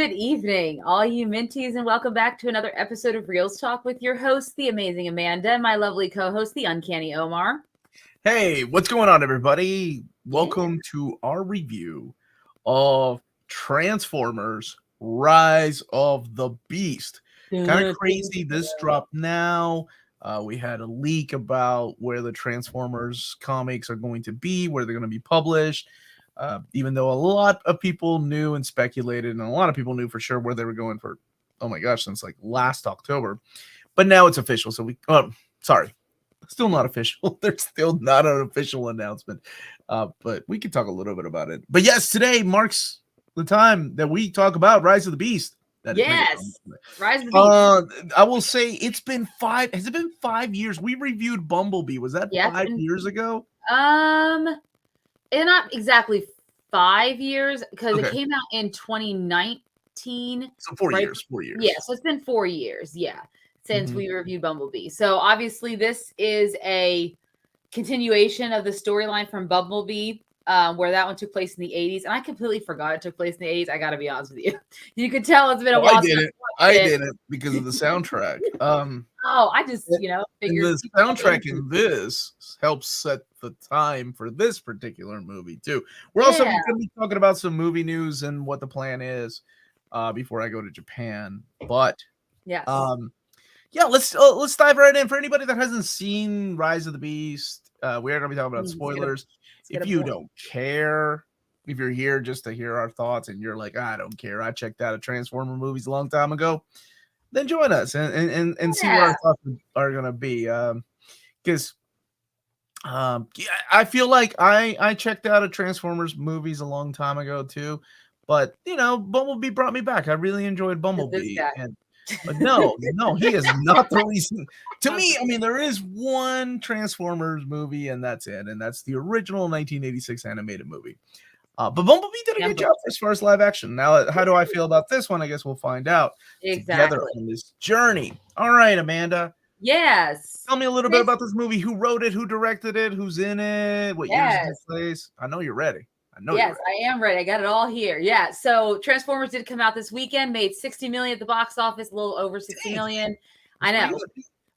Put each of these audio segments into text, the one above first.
good evening, all you Minties, and welcome back to another episode of Reels Talk with your host, the amazing Amanda, and my lovely co-host, the Uncanny Omar. Hey, what's going on, everybody? Yeah. Welcome to our review of Transformers Rise of the Beast. Kind of crazy. This dropped now. We had a leak about where the Transformers comics are going to be, where they're going to be published. Even though a lot of people knew and speculated, and a lot of people knew for sure where they were going for, oh my gosh, since like last October. But now it's official. So still not official. There's still not an official announcement. But we can talk a little bit about it. But yes, today marks the time that we talk about Rise of the Beast. Yes, Rise of the Beast. I will say it's been 5. Has it been 5 years? We reviewed Bumblebee. Was that 5 years ago? And not exactly 5 years because it came out in 2019. So 4 years. 4 years. Yeah, so it's been 4 years. Yeah, since we reviewed Bumblebee. So obviously this is a continuation of the storyline from Bumblebee, where that one took place in the 80s. And I completely forgot it took place in the 80s. I got to be honest with you. You could tell it's been a while. I did it because of the soundtrack. I just, figured. The soundtrack in this helps set the time for this particular movie, too. We're also going to be talking about some movie news and what the plan is before I go to Japan. But, let's dive right in. For anybody that hasn't seen Rise of the Beast, we're going to be talking about spoilers. If you don't care, if you're here just to hear our thoughts and you're like, I don't care, I checked out a Transformer movies a long time ago, then join us and see what our thoughts are going to be. Because I feel like I checked out a Transformers movies a long time ago too. But, Bumblebee brought me back. I really enjoyed Bumblebee. But no, he is not the reason. To me, I mean, there is one Transformers movie, and that's it. And that's the original 1986 animated movie. But Bumblebee did a good job as far as live action. Now, how do I feel about this one? I guess we'll find out together on this journey. All right, Amanda. Yes. Tell me a little bit about this movie. Who wrote it? Who directed it? Who's in it? What years it took place? I know you're ready. Yes, I am ready. I got it all here. Yeah. So Transformers did come out this weekend, made 60 million at the box office, a little over 60 million. I know.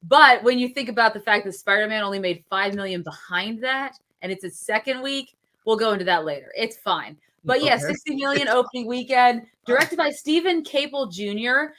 But when you think about the fact that Spider-Man only made 5 million behind that, and it's its second week, we'll go into that later. It's fine. But 60 million opening weekend, directed by Stephen Caple Jr.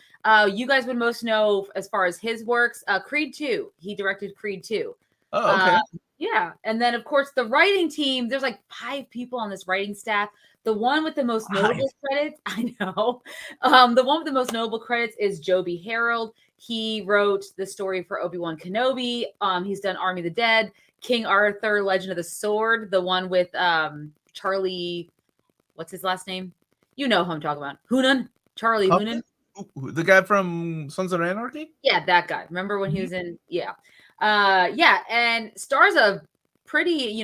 You guys would most know as far as his works. Creed 2. He directed Creed 2. Oh, okay. Yeah. And then, of course, the writing team, there's like 5 people on this writing staff. The one with the most notable credits, I know. The one with the most notable credits is Joby Harold. He wrote the story for Obi-Wan Kenobi. He's done Army of the Dead, King Arthur, Legend of the Sword, the one with Charlie, what's his last name? You know who I'm talking about. Hunan. Charlie Hunan. The guy from Sons of Anarchy? Yeah, that guy. Remember when he was in, and stars a pretty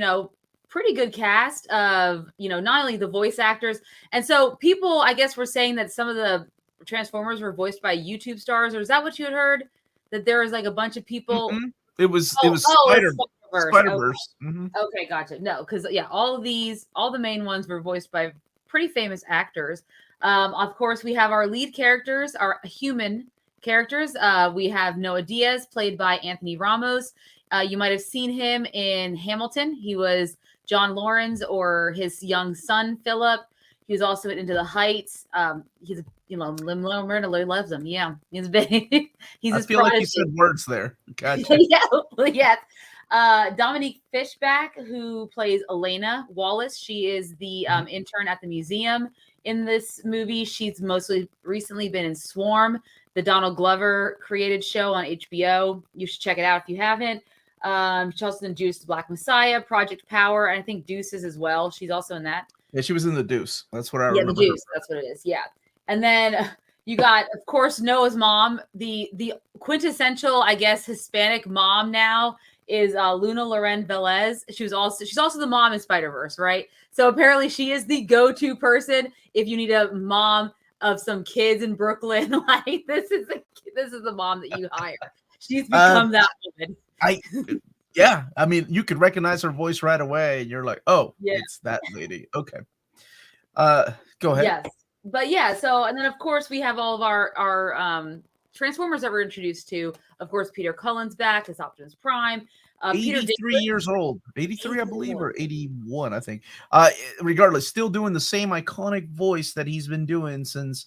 good cast of, not only the voice actors. And so people, I guess, were saying that some of the Transformers were voiced by YouTube stars, or is that what you had heard? That there was like a bunch of people. Mm-hmm. It was Spider-Verse. Okay, gotcha. No, because all the main ones were voiced by pretty famous actors. Of course, we have our lead characters, our human characters. We have Noah Diaz, played by Anthony Ramos. You might have seen him in Hamilton. He was John Lawrence or his young son, Philip. He was also in Into the Heights. He's Myrna loves him. Yeah, he's big. He's. I feel like you said words there. Gotcha. Yes. Dominique Fishback, who plays Elena Wallace. She is the intern at the museum in this movie. She's recently been in Swarm, the Donald Glover created show on HBO. You should check it out if you haven't. She's also in Judas the Black Messiah, Project Power, and I think Deuces as well. She's also in that. Yeah, she was in the Deuce. That's what I remember. Yeah, the Deuce. That's what it is. Yeah. And then you got, of course, Noah's mom, the quintessential, I guess, Hispanic mom now is Luna Loren Velez. She's also the mom in Spider-Verse, right? So apparently she is the go-to person if you need a mom of some kids in Brooklyn. Like this is the mom that you hire. She's become that woman. I mean, you could recognize her voice right away, and you're like, oh, it's that lady. Okay. Go ahead. Yes. but yeah, so and then of course we have all of our Transformers that we're introduced to. Of course, Peter Cullen's back as Optimus Prime. Peter 83 Dinklage, years old. 83, I believe, 81. or 81, I think. Regardless, still doing the same iconic voice that he's been doing since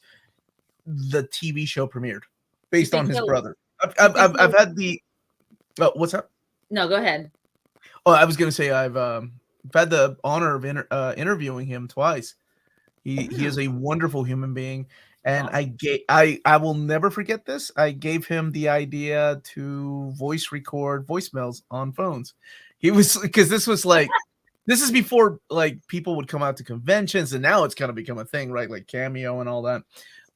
the TV show premiered, You based on think his he'll? brother. You think I've he'll? had the what's up? No, go ahead. Oh, I was gonna say I've had the honor of interviewing him twice. He is a wonderful human being, That's and awesome. I will never forget this. I gave him the idea to voice record voicemails on phones. He was because this is before like people would come out to conventions, and now it's kind of become a thing, right? Like Cameo and all that.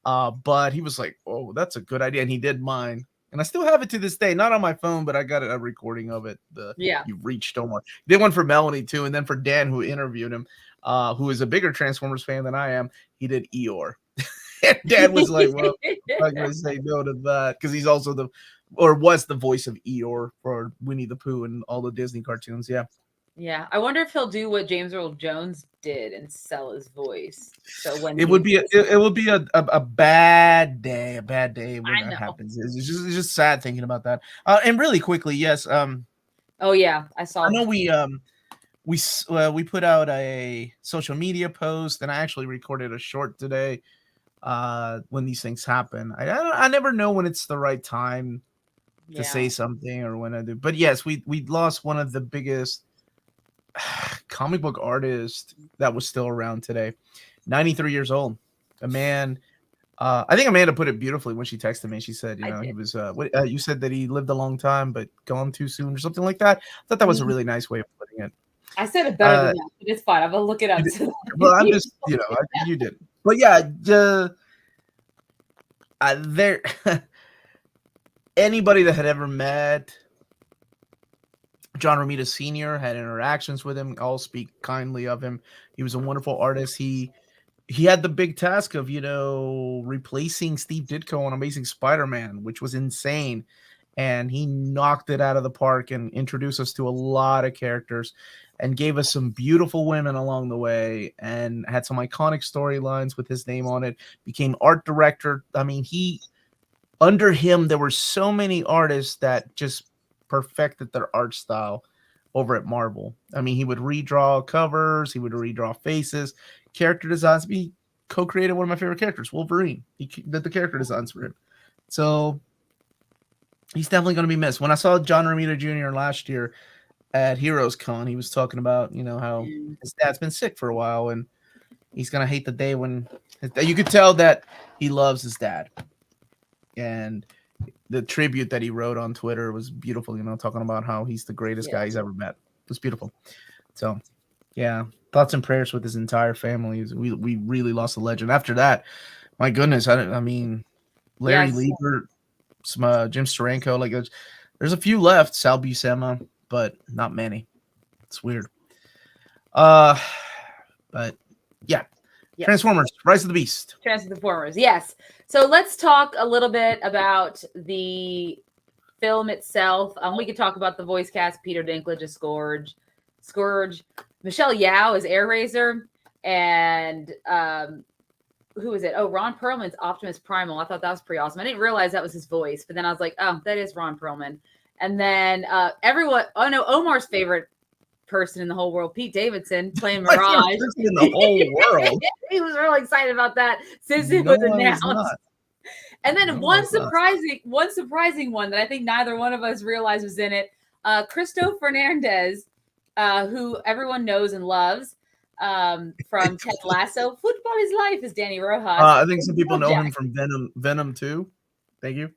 But he was like, "Oh, that's a good idea," and he did mine. And I still have it to this day, not on my phone, but I got a recording of it. Yeah. You reached Omar. Did one for Melanie too, and then for Dan, who interviewed him, who is a bigger Transformers fan than I am. He did Eeyore. And Dan was like, "Well, I'm not gonna say no to that," because he's also was the voice of Eeyore for Winnie the Pooh and all the Disney cartoons. Yeah, Yeah, I wonder if he'll do what James Earl Jones did and sell his voice. So when it he, would be it would be a bad day when I that know. happens. It's just sad thinking about that. And really quickly, yes, Oh yeah, I I saw. know we put out a social media post, and I actually recorded a short today. When these things happen, I never know when it's the right time to Yeah, say something or when I do. But yes, we lost one of the biggest comic book artists that was still around today. 93 years old, a man. I think Amanda put it beautifully when she texted me. She said, I he did. was. You said that he lived a long time, but gone too soon, or something like that. I thought that was a Mm, really nice way of putting it. I said it better than Uh, that, but it's fine. I'm gonna look it you up. did, So well, I'm just, you did, but yeah, there. Anybody that had ever met John Romita Sr. had interactions with him, all speak kindly of him. He was a wonderful artist. He had the big task of replacing Steve Ditko on Amazing Spider-Man, which was insane, and he knocked it out of the park and introduced us to a lot of characters and gave us some beautiful women along the way and had some iconic storylines with his name on it. Became art director. I mean, he under him there were so many artists that just perfected their art style over at Marvel. I mean, he would redraw covers, he would redraw faces, character designs. He co-created one of my favorite characters, Wolverine. He did the character designs for him. So he's definitely going to be missed. When I saw John Romita Jr. last year at Heroes Con, he was talking about, how mm, his dad's been sick for a while and he's going to hate the day when you could tell that he loves his dad. And the tribute that he wrote on Twitter was beautiful, talking about how he's the greatest yeah, guy he's ever met. It was beautiful. So, yeah, thoughts and prayers with his entire family. We really lost a legend. After that, my goodness, I mean, Larry yes. Lieber, some Jim Steranko, like there's a few left, Sal Buscema, but not many. It's weird. But yeah, Yes. Transformers: Rise of the Beast. Transformers. Yes. So let's talk a little bit about the film itself. We could talk about the voice cast. Peter Dinklage as Scourge. Michelle Yeoh as Airazor, and who is it? Oh, Ron Perlman's Optimus Primal. I thought that was pretty awesome. I didn't realize that was his voice, but then I was like, oh, that is Ron Perlman. And then everyone. Oh no, Omar's favorite person in the whole world, Pete Davidson playing My favorite Mirage. person in the whole world. He was really excited about that since it No, was I was announced. not. And then No, I one was not. surprising one that I think neither one of us realized was in it. Cristo Fernandez, who everyone knows and loves from Ted Lasso. Football is life is Danny Rojas. I think some people know Jack. him from Venom 2. Thank you.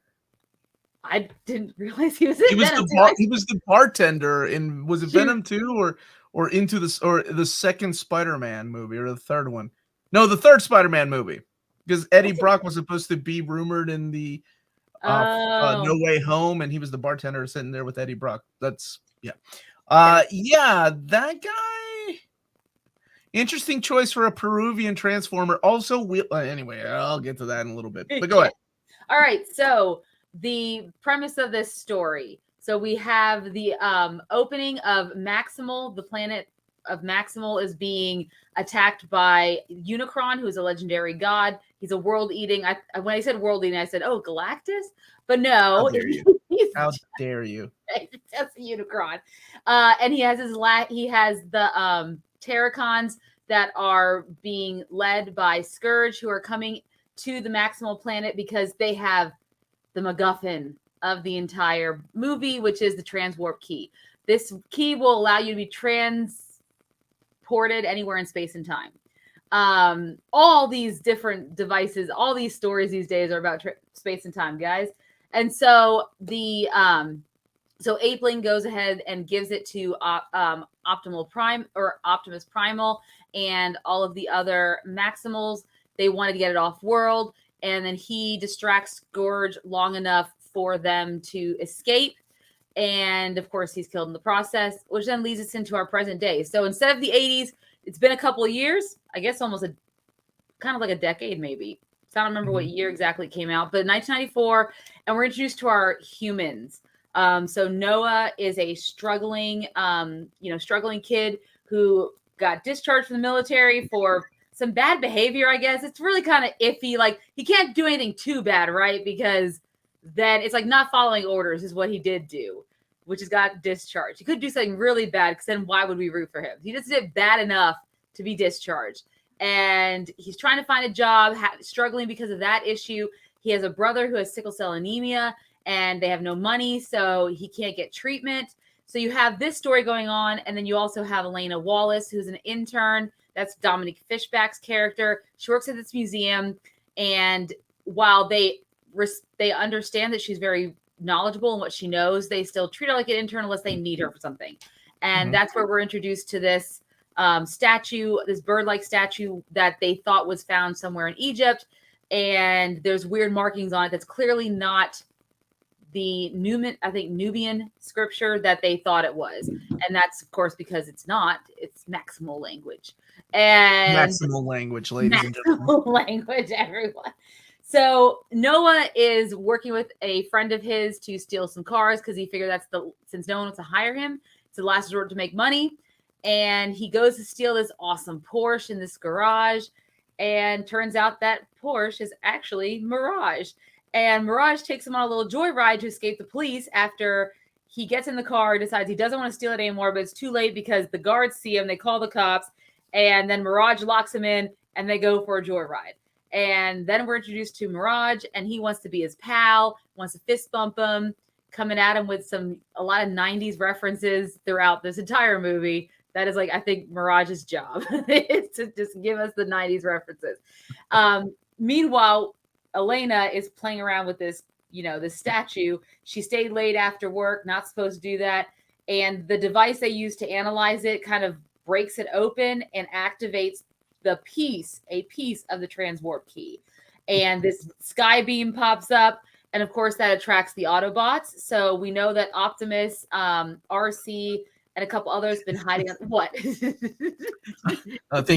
I didn't realize he was in He was Venom he was the bartender in, was it Venom 2 or into the second Spider-Man movie or the third one? No, the third Spider-Man movie. Because Eddie Brock was supposed to be rumored in the No Way Home, and he was the bartender sitting there with Eddie Brock. That's yeah. Yeah, that guy. Interesting choice for a Peruvian Transformer. Also, anyway, I'll get to that in a little bit. But go ahead. All right, so the premise of this story. So we have the opening of Maximal, the planet of Maximal is being attacked by Unicron, who is a legendary god. He's a world-eating. When I said world-eating, I said, "Oh, Galactus," but no, How dare you? he's How dare you? just a Unicron. And he has the Terracons that are being led by Scourge, who are coming to the Maximal planet because they have the MacGuffin of the entire movie, which is the transwarp key. This key will allow you to be transported anywhere in space and time. All these different devices, all these stories these days are about space and time, guys. And so so Apeling goes ahead and gives it to Optimus Primal and all of the other Maximals. They wanted to get it off world, and then he distracts Scourge long enough for them to escape. And of course, he's killed in the process, which then leads us into our present day. So instead of the 80s, it's been a couple of years, I guess almost kind of like a decade, maybe. So I don't remember what year exactly it came out, but 1994, and we're introduced to our humans. So Noah is a struggling kid who got discharged from the military for some bad behavior, I guess. It's really kind of iffy. Like, he can't do anything too bad, right? Because then it's like not following orders is what he did do, which has got discharged. He could do something really bad, because then why would we root for him? He just did bad enough to be discharged. And he's trying to find a job, struggling because of that issue. He has a brother who has sickle cell anemia, and they have no money, so he can't get treatment. So you have this story going on, and then you also have Elena Wallace, who's an intern. That's Dominique Fishback's character. She works at this museum, and while they understand that she's very knowledgeable in what she knows, they still treat her like an intern unless they need her for something. And that's where we're introduced to this statue, this bird-like statue that they thought was found somewhere in Egypt. And there's weird markings on it that's clearly not the Nubian scripture that they thought it was. And that's, of course, because it's not. It's Maximal language. And Maximal language, ladies and gentlemen. Maximal language, everyone. So Noah is working with a friend of his to steal some cars, because he figured since no one wants to hire him, it's the last resort to make money. And he goes to steal this awesome Porsche in this garage, and turns out that Porsche is actually Mirage. And Mirage takes him on a little joyride to escape the police after he gets in the car, decides he doesn't want to steal it anymore, but it's too late because the guards see him, they call the cops, and then Mirage locks him in, and they go for a joyride. And then we're introduced to Mirage, and he wants to be his pal, wants to fist bump him, coming at him with a lot of 90s references throughout this entire movie. That is, like, I think Mirage's job is to just give us the 90s references. Meanwhile, Elena is playing around with this statue. She stayed late after work, not supposed to do that. And the device they use to analyze it kind of breaks it open and activates a piece of the transwarp key. And this sky beam pops up. And of course, that attracts the Autobots. So we know that Optimus, RC, and a couple others been hiding. What? Thank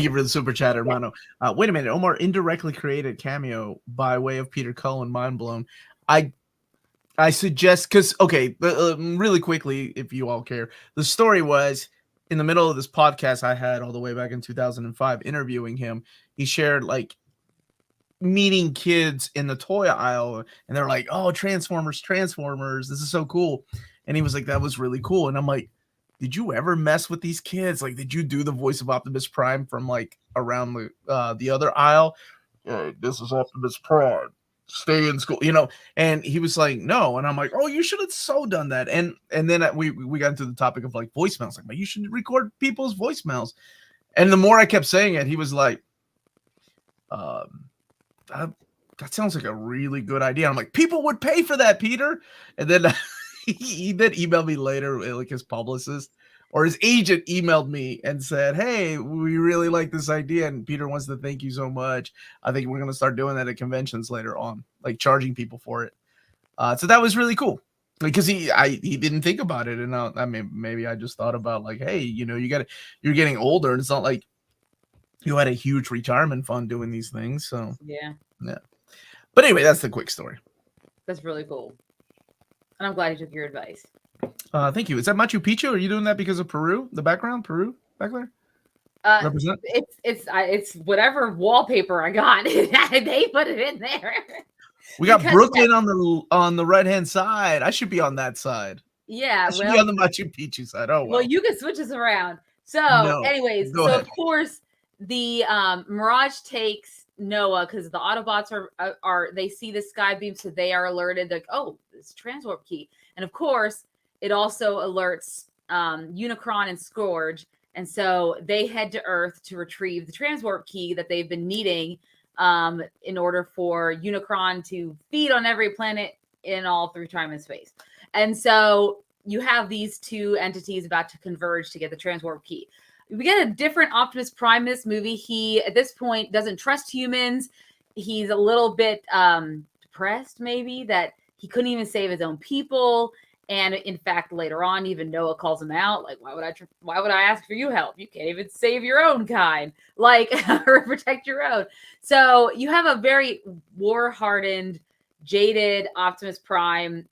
you for the super chat, hermano. Wait a minute. Omar indirectly created Cameo by way of Peter Cullen. Mind blown. I suggest, because, okay, really quickly, if you all care, the story was in the middle of this podcast I had all the way back in 2005 interviewing him. He shared, like, meeting kids in the toy aisle, and they're like, oh, Transformers, this is so cool. And he was like, that was really cool. And I'm like, did you ever mess with these kids? Like, did you do the voice of Optimus Prime from, like, around the other aisle? This is Optimus Prime. Stay in school, And he was like, no. And I'm like, oh, you should have so done that. And then we got into the topic of, like, voicemails. Like, you should record people's voicemails. And the more I kept saying it, he was like, that sounds like a really good idea. I'm like, people would pay for that, Peter. And then he then emailed me later, like his publicist or his agent emailed me and said, hey, we really like this idea, and Peter wants to thank you so much. I think we're going to start doing that at conventions later on, like charging people for it. So that was really cool, because he didn't think about it. And I mean, maybe I just thought about, like, hey, you're getting older, and it's not like you had a huge retirement fund doing these things. So yeah. But anyway, that's the quick story. That's really cool. And I'm glad he took your advice. Thank you. Is that Machu Picchu? Are you doing that because of Peru? The background, Peru? back there? Represent? It's whatever wallpaper I got. They put it in there. We got Brooklyn on the right hand side. I should be on that side. Yeah, I should be on the Machu Picchu side. Oh well, you can switch us around. So, anyways, go ahead. Of course the Mirage takes Noah because the Autobots are they see the sky beam, so they are alerted. Like, oh, it's transwarp key, and of course it also alerts Unicron and Scourge, and so they head to Earth to retrieve the transwarp key that they've been needing in order for Unicron to feed on every planet in all through time and space. And so you have these two entities about to converge to get the transwarp key. We get a different Optimus Prime in this movie. He, at this point, doesn't trust humans. He's a little bit depressed, maybe, that he couldn't even save his own people. And in fact, later on, even Noah calls him out. Like, why would I ask for you help? You can't even save your own kind, like, or protect your own. So you have a very war-hardened, jaded Optimus Prime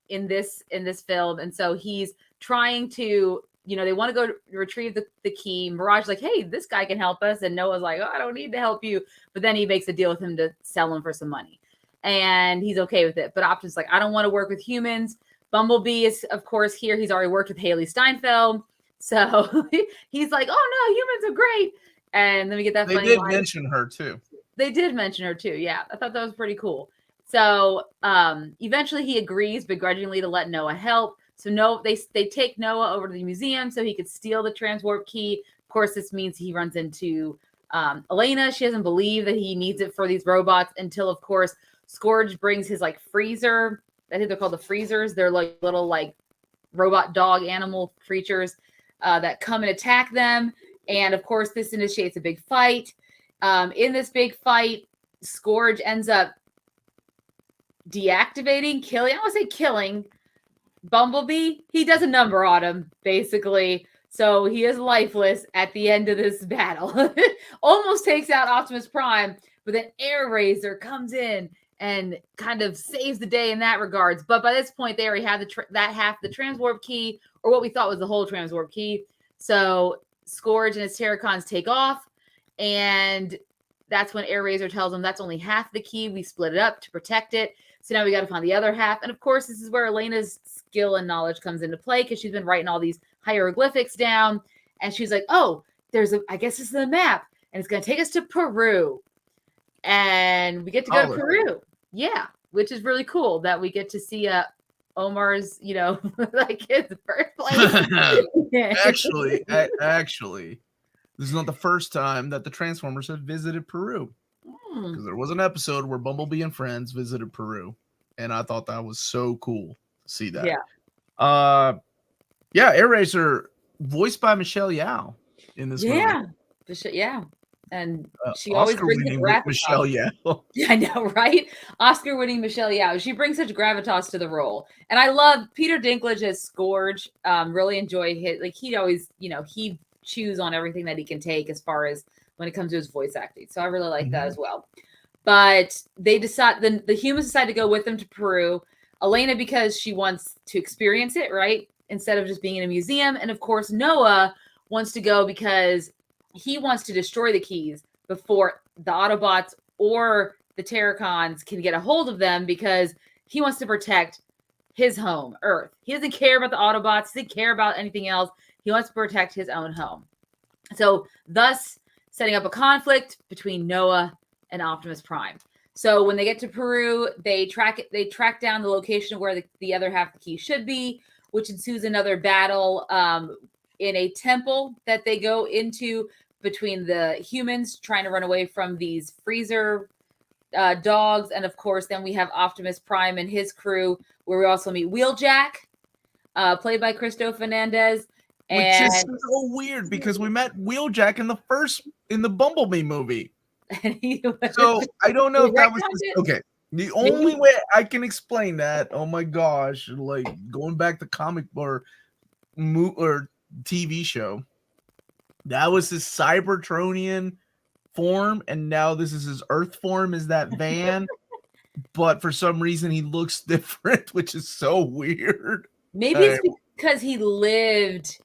in this film. And so he's trying to, they want to go retrieve the key. Mirage like, hey, this guy can help us. And Noah's like, oh, I don't need to help you. But then he makes a deal with him to sell him for some money. And he's okay with it. But Optimus like, I don't want to work with humans. Bumblebee is, of course, here. He's already worked with Haley Steinfeld. So he's like, oh, no, humans are great. And then we get that funny line. They did mention her, too. They did mention her, too. Yeah, I thought that was pretty cool. So eventually he agrees begrudgingly to let Noah help. So they take Noah over to the museum so he could steal the transwarp key. Of course, this means he runs into Elena. She doesn't believe that he needs it for these robots until, of course, Scourge brings his freezer. I think they're called the freezers. They're like little robot dog animal creatures that come and attack them. And of course, this initiates a big fight. In this big fight, Scourge ends up killing. I don't want to say killing Bumblebee. He does a number on him, basically. So he is lifeless at the end of this battle. Almost takes out Optimus Prime, but then Air Razor comes in and kind of saves the day in that regards. But by this point, they already have that half the transwarp key, or what we thought was the whole transwarp key. So Scourge and his Terracons take off, and that's when Air Razor tells them that's only half the key. We split it up to protect it. So now we got to find the other half. And of course, this is where Elena's skill and knowledge comes into play because she's been writing all these hieroglyphics down. And she's like, oh, I guess this is a map. And it's going to take us to Peru. And we get to go to Peru. Yeah, which is really cool that we get to see Omar's, his birthplace. Actually, this is not the first time that the Transformers have visited Peru. Because there was an episode where Bumblebee and friends visited Peru, and I thought that was so cool to see that. Yeah. Air Razor voiced by Michelle Yeoh in this movie. Yeah. And she always brings the gravitas. Michelle Yeoh. Yeah, I know, right? Oscar-winning Michelle Yeoh. She brings such gravitas to the role. And I love Peter Dinklage as Scourge. Really enjoy his, he always, he chews on everything that he can take as far as when it comes to his voice acting. So I really like that as well. But they decide, the humans decide to go with them to Peru. Elena, because she wants to experience it, right? Instead of just being in a museum. And of course, Noah wants to go because he wants to destroy the keys before the Autobots or the Terracons can get a hold of them because he wants to protect his home, Earth. He doesn't care about the Autobots. He doesn't care about anything else. He wants to protect his own home. So thus setting up a conflict between Noah and Optimus Prime. So when they get to Peru, they track down the location of where the other half of the key should be, which ensues another battle in a temple that they go into between the humans trying to run away from these freezer dogs. And of course, then we have Optimus Prime and his crew, where we also meet Wheeljack, played by Cristo Fernandez. Which is so weird because we met Wheeljack in the Bumblebee movie. So I don't know if that was okay. The only way I can explain that, oh my gosh, going back to comic or TV show, that was his Cybertronian form, and now this is his Earth form, is that van. But for some reason he looks different, which is so weird. Maybe it's because he lived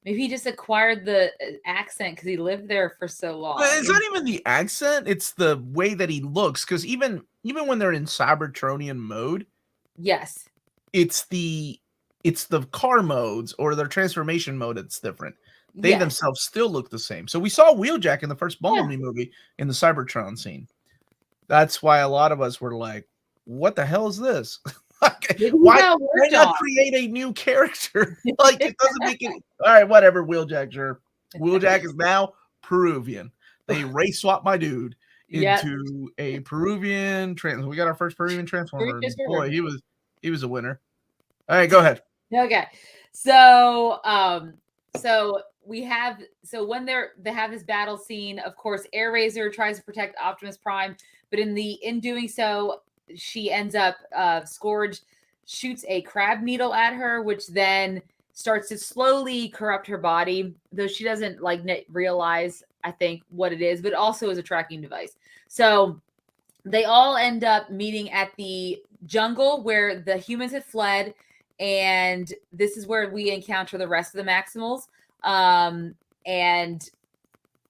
Maybe he just acquired the accent because he lived there for so long. But it's not even the accent; it's the way that he looks. Because even when they're in Cybertronian mode, yes, it's the car modes or their transformation mode that's different. They yes. themselves still look the same. So we saw Wheeljack in the first Bumblebee Yeah. movie in the Cybertron scene. That's why a lot of us were like, "What the hell is this? Why not create a new character? Like it doesn't make it." All right, whatever. Wheeljack, sure. Wheeljack is now Peruvian. They race swapped my dude into a Peruvian trans. We got our first Peruvian transformer. Boy, he was a winner. All right, go ahead. Okay, so when they have this battle scene, of course, Airazor tries to protect Optimus Prime, but in doing so, she ends up Scourge shoots a crab needle at her, which then starts to slowly corrupt her body, though she doesn't realize, I think, what it is, but also as a tracking device. So they all end up meeting at the jungle where the humans had fled, and this is where we encounter the rest of the Maximals. And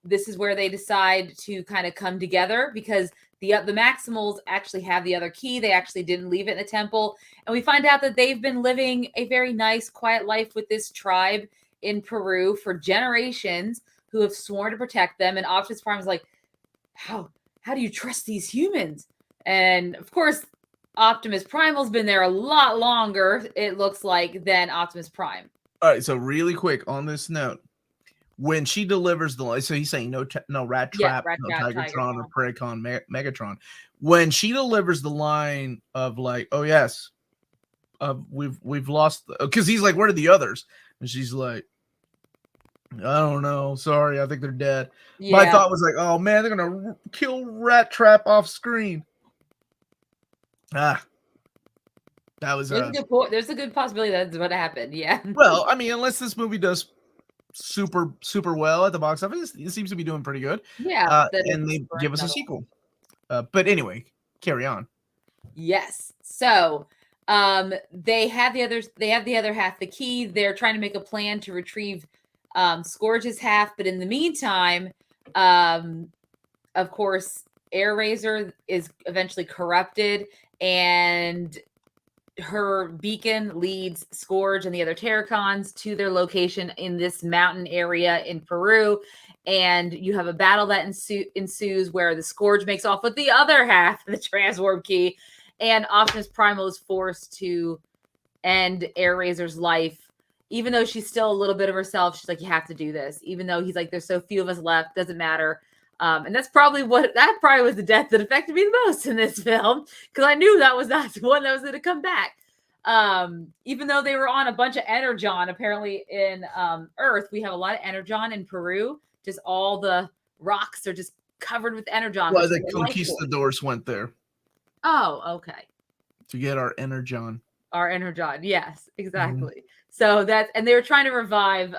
this is where they decide to kind of come together because the Maximals actually have the other key. They actually didn't leave it in the temple. And we find out that they've been living a very nice, quiet life with this tribe in Peru for generations who have sworn to protect them. And Optimus Prime is like, how do you trust these humans? And of course, Optimus Primal's been there a lot longer, it looks like, than Optimus Prime. All right, so really quick on this note, when she delivers the, so he's saying no rat trap, no Tigertron or Predacon, Megatron. When she delivers the line of like, oh yes, we've lost, because he's like, where are the others? And she's like, I don't know, sorry, I think they're dead. Yeah. My thought was like, oh man, they're gonna kill Rat Trap off screen. That was there's a good possibility that's what happened. Yeah. Well, I mean, unless this movie does super well at the box office, it seems to be doing pretty good. Yeah, and they give us a sequel. But anyway, carry on. Yes. So they have the other half, the key. They're trying to make a plan to retrieve Scourge's half, but in the meantime, of course, Airazor is eventually corrupted, and her beacon leads Scourge and the other Terracons to their location in this mountain area in Peru. And you have a battle that ensues where the Scourge makes off with the other half of the transwarp key, and Optimus Primal is forced to end Airazor's life. Even though she's still a little bit of herself, she's like, you have to do this. Even though he's like, there's so few of us left, doesn't matter. And that probably was the death that affected me the most in this film, because I knew that was not the one that was going to come back. Even though they were on a bunch of Energon, apparently in Earth, we have a lot of Energon in Peru. Just all the rocks are just covered with Energon. Well, the conquistadors went there. Oh, okay. To get our Energon. Our Energon, yes, exactly. Mm-hmm. So and they were trying to revive,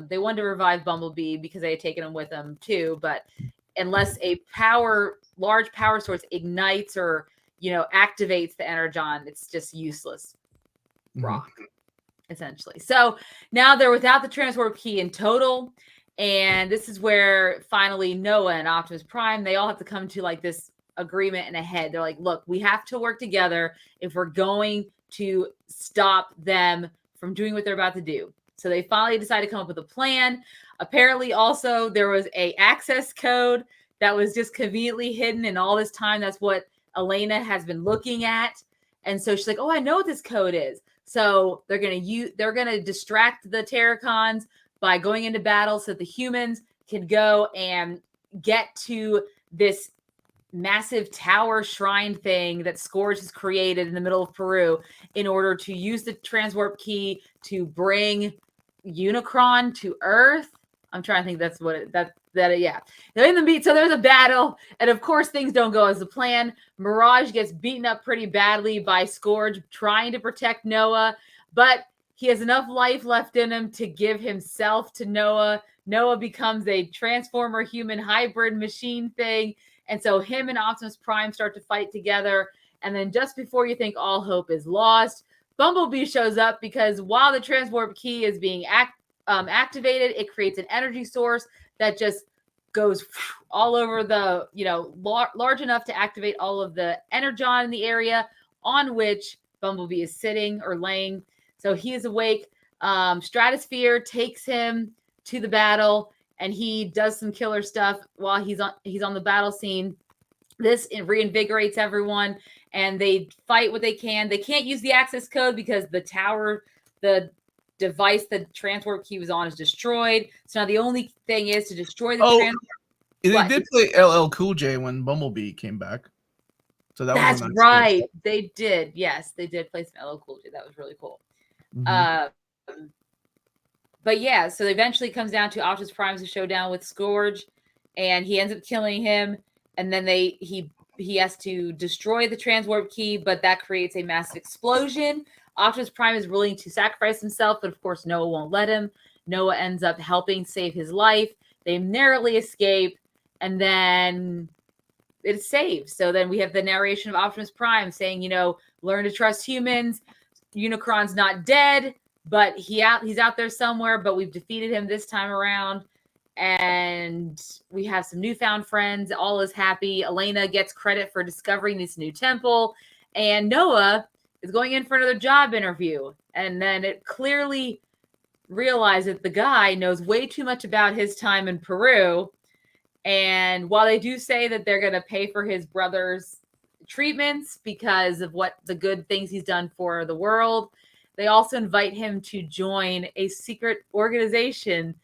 they wanted to revive Bumblebee because they had taken him with them too, but unless a large power source ignites or, activates the Energon, it's just useless rock, essentially. So now they're without the transwarp key in total, and this is where finally Noah and Optimus Prime, they all have to come to like this agreement in a head. They're like, look, we have to work together if we're going to stop them from doing what they're about to do. So they finally decided to come up with a plan. Apparently, also, there was a access code that was just conveniently hidden, and all this time, that's what Elena has been looking at. And so she's like, oh, I know what this code is. So they're gonna distract the Terracons by going into battle so that the humans can go and get to this massive tower shrine thing that Scourge has created in the middle of Peru in order to use the transwarp key to bring Unicron to Earth. I'm trying to think that's what yeah. They're in the meet, so there's a battle, and of course things don't go as the plan. Mirage gets beaten up pretty badly by Scourge trying to protect Noah, but he has enough life left in him to give himself to Noah. Noah becomes a transformer human hybrid machine thing. And so him and Optimus Prime start to fight together. And then just before you think all hope is lost, Bumblebee shows up because while the transwarp key is being activated, it creates an energy source that just goes all over the, large enough to activate all of the energon in the area on which Bumblebee is sitting or laying. So he is awake. Stratosphere takes him to the battle, and he does some killer stuff while he's on the battle scene. This reinvigorates everyone, and they fight what they can. They can't use the access code because the tower, the device the transport key was on, is destroyed. So now the only thing is to destroy the transport. They did play LL Cool J when Bumblebee came back. So that's right. They did. Yes, they did play some LL Cool J. That was really cool. Mm-hmm. But yeah, so eventually it comes down to Optimus Prime's showdown with Scourge, and he ends up killing him. And then he has to destroy the transwarp key, but that creates a massive explosion. Optimus Prime is willing to sacrifice himself, but of course Noah won't let him. Noah ends up helping save his life. They narrowly escape, and then it's saved. So then we have the narration of Optimus Prime saying, learn to trust humans. Unicron's not dead, but he's out there somewhere, but we've defeated him this time around. And we have some newfound friends. All is happy. Elena gets credit for discovering this new temple, and Noah is going in for another job interview. And then it clearly realized that the guy knows way too much about his time in Peru. And while they do say that they're going to pay for his brother's treatments because of what the good things he's done for the world, they also invite him to join a secret organization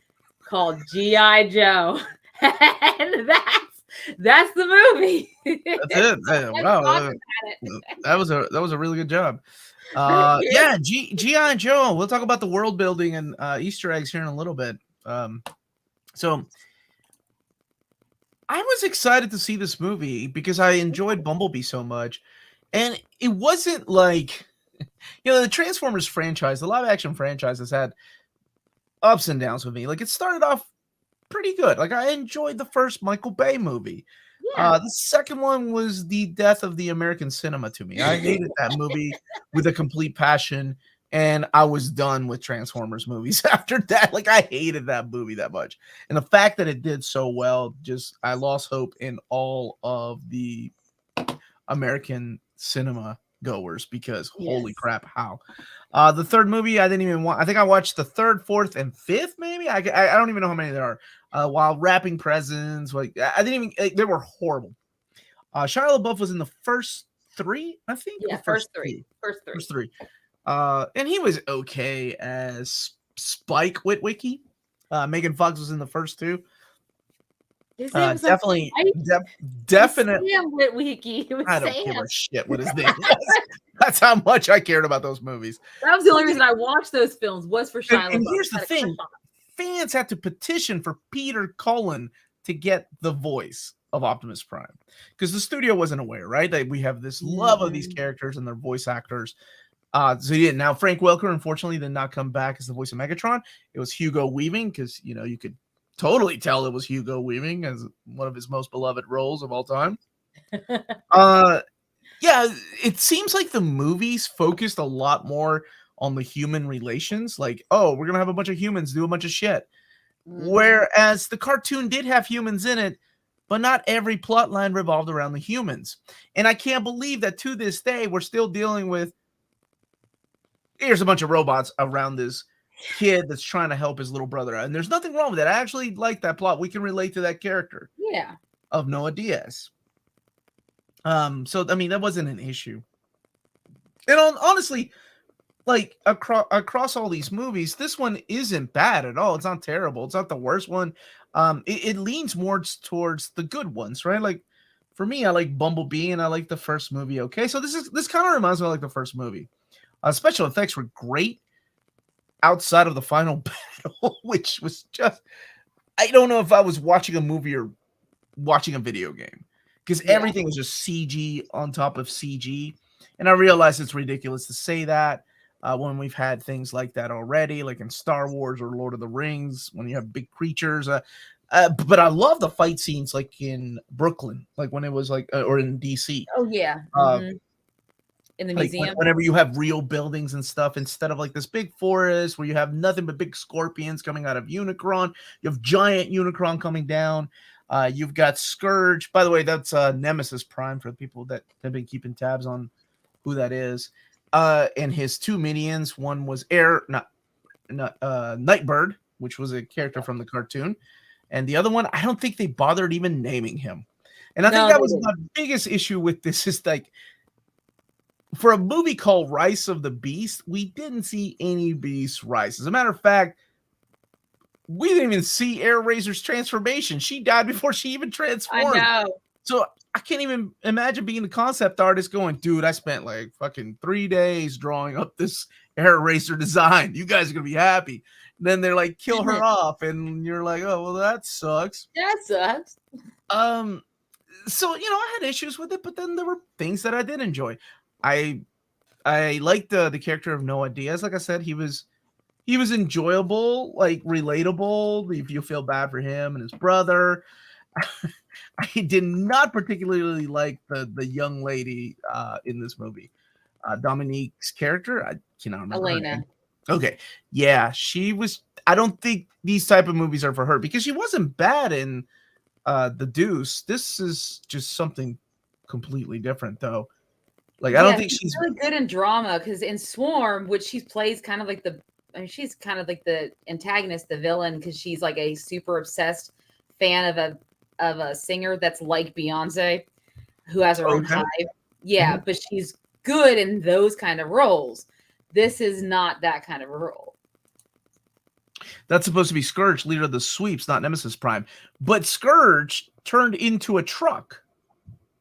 called G.I. Joe. And that's the movie. That's it. Wow. That was a really good job. Yeah, G.I. Joe. We'll talk about the world building and Easter eggs here in a little bit. So I was excited to see this movie because I enjoyed Bumblebee so much. And it wasn't like, the Transformers franchise, the live action franchise, has had ups and downs with me. Like, it started off pretty good. Like, I enjoyed the first Michael Bay movie. Yeah. The second one was the death of the American cinema to me. I hated that movie with a complete passion, and I was done with Transformers movies after that. Like, I hated that movie that much. And the fact that it did so well, I lost hope in all of the American cinema goers because holy crap, how the third movie I didn't even want. I think I watched the third, fourth, and fifth. Maybe I don't even know how many there are. While wrapping presents, like I didn't even. They were horrible. Shia LaBeouf was in the first three, I think. Yeah, first three. And he was okay as Spike Witwicky. Megan Fox was in the first two. Definitely. Sam Witwicky. I don't give a shit what his name is. That's how much I cared about those movies. That was the only reason I watched those films was for Shia LaBeouf. And here's the thing: fans had to petition for Peter Cullen to get the voice of Optimus Prime because the studio wasn't aware, right? That we have this love of these characters and their voice actors. So he didn't. Now Frank Welker, unfortunately, did not come back as the voice of Megatron. It was Hugo Weaving because you could totally tell it was Hugo Weaving as one of his most beloved roles of all time. Yeah, it seems like the movies focused a lot more on the human relations. Like, oh, we're going to have a bunch of humans do a bunch of shit. Whereas the cartoon did have humans in it, but not every plot line revolved around the humans. And I can't believe that to this day, we're still dealing with, here's a bunch of robots around this kid that's trying to help his little brother out. And there's nothing wrong with that. I actually like that plot. We can relate to that character. Yeah. Of Noah Diaz. So I mean that wasn't an issue. And honestly, like across all these movies, this one isn't bad at all. It's not terrible. It's not the worst one. It leans more towards the good ones, right? Like for me, I like Bumblebee and I like the first movie. Okay, so this kind of reminds me of like the first movie. Special effects were great outside of the final battle, which was just, I don't know if I was watching a movie or watching a video game because everything was just CG on top of CG. And I realize it's ridiculous to say that when we've had things like that already, like in Star Wars or Lord of the Rings, when you have big creatures. But I love the fight scenes like in Brooklyn, like when it was like, or in DC. Oh, yeah. in the like museum. whenever you have real buildings and stuff, instead of like this big forest where you have nothing but big scorpions coming out of Unicron, you have giant Unicron coming down. You've got Scourge. By the way, that's Nemesis Prime for the people that have been keeping tabs on who that is. And his two minions. One was Nightbird, which was a character from the cartoon, and the other one, I don't think they bothered even naming him. And I think that was the biggest issue with this. Is like, for a movie called Rise of the Beast, we didn't see any Beast rise. As a matter of fact, we didn't even see Air Razor's transformation. She died before she even transformed. I know. So I can't even imagine being the concept artist going, dude, I spent like fucking 3 days drawing up this Air Razor design. You guys are going to be happy. And then they're like, kill her off. And you're like, oh, well, that sucks. That sucks. So, I had issues with it, but then there were things that I did enjoy. I liked the character of Noah Diaz. Like I said, he was enjoyable, like relatable. If you feel bad for him and his brother. I did not particularly like the young lady in this movie. Dominique's character, I cannot remember. Elena. Okay. Yeah, she was. I don't think these type of movies are for her, because she wasn't bad in The Deuce. This is just something completely different, though. Like, I don't think she's really good in drama, because in Swarm, which she plays kind of like she's kind of like the antagonist, the villain, because she's like a super obsessed fan of a singer that's like Beyonce, who has her own hive. Yeah, but she's good in those kind of roles. This is not that kind of a role. That's supposed to be Scourge, leader of the sweeps, not Nemesis Prime. But Scourge turned into a truck.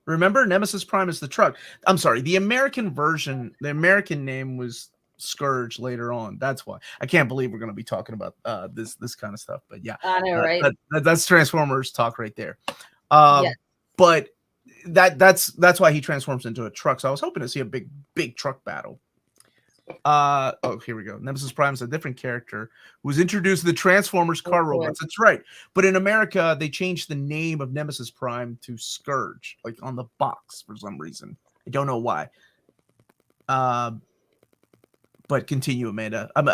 Remember, Nemesis Prime is the truck. I'm sorry, the American version, the American name was Scourge later on. That's why. I can't believe we're going to be talking about this kind of stuff. But yeah, I know, right? That's Transformers talk right there. But that's why he transforms into a truck. So I was hoping to see a big truck battle. Here we go. Nemesis Prime is a different character who was introduced to the Transformers car robots. That's right. But in America, they changed the name of Nemesis Prime to Scourge, like on the box for some reason. I don't know why. But continue, Amanda. I'm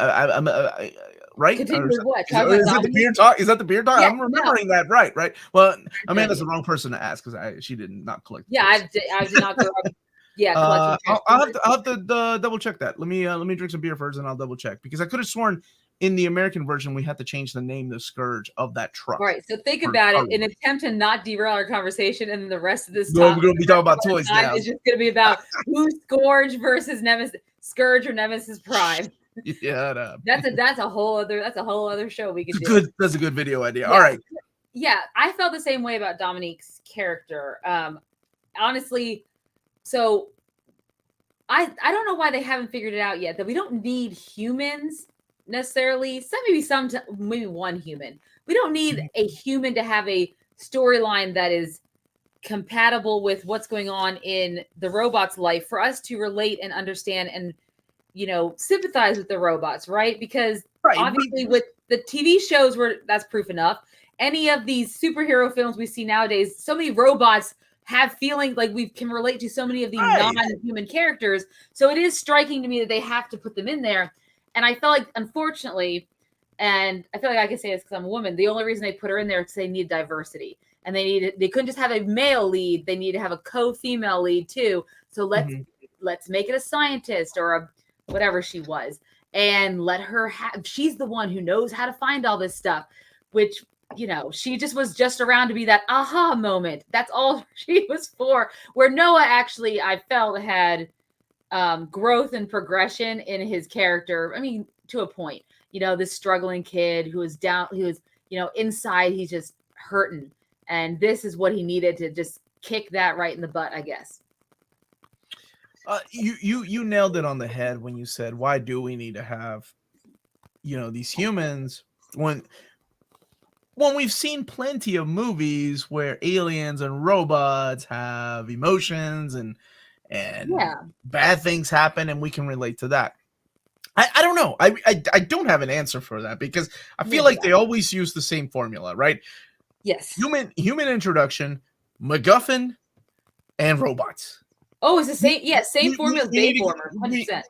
right? Continue with what? Is that the beer talk? Is that the beer talk? Yeah, I'm remembering that. Right. Well, Amanda's the wrong person to ask, because she did not collect. Yeah, I did not go up. Yeah, I'll have to double check that. Let me drink some beer first, and I'll double check, because I could have sworn in the American version we had to change the name to Scourge of that truck. All right, so think about it. In an attempt to not derail our conversation, and the rest of this we're going to be talking about toys now. It's just going to be about who's Scourge versus Nemesis, Scourge or Nemesis Prime. Yeah, that's a whole other show we could do. That's a good video idea. Yeah. All right. Yeah, I felt the same way about Dominique's character. Honestly. So I don't know why they haven't figured it out yet, that we don't need humans necessarily. Maybe one human. We don't need a human to have a storyline that is compatible with what's going on in the robot's life for us to relate and understand and, sympathize with the robots, right? Because obviously with the TV shows, that's proof enough. Any of these superhero films we see nowadays, so many robots have feelings, like we can relate to so many of these non-human characters. So it is striking to me that they have to put them in there. And I felt like, unfortunately, and I feel like I can say this because I'm a woman, the only reason they put her in there is because they need diversity. And they couldn't just have a male lead. They need to have a co-female lead too. So let's make it a scientist or a whatever she was. And let her she's the one who knows how to find all this stuff, which she was just around to be that aha moment. That's all she was for. Where Noah actually, I felt, had growth and progression in his character. I mean, to a point. This struggling kid who was down, who was, inside, he's just hurting. And this is what he needed to just kick that right in the butt, I guess. You nailed it on the head when you said, why do we need to have, these humans when we've seen plenty of movies where aliens and robots have emotions and bad things happen, and we can relate to that. I don't know. I don't have an answer for that, because I feel like they always use the same formula, right? Yes. Human introduction, MacGuffin, and robots. Oh, it's the same. Yeah, same formula as Bayformers, we, 100%.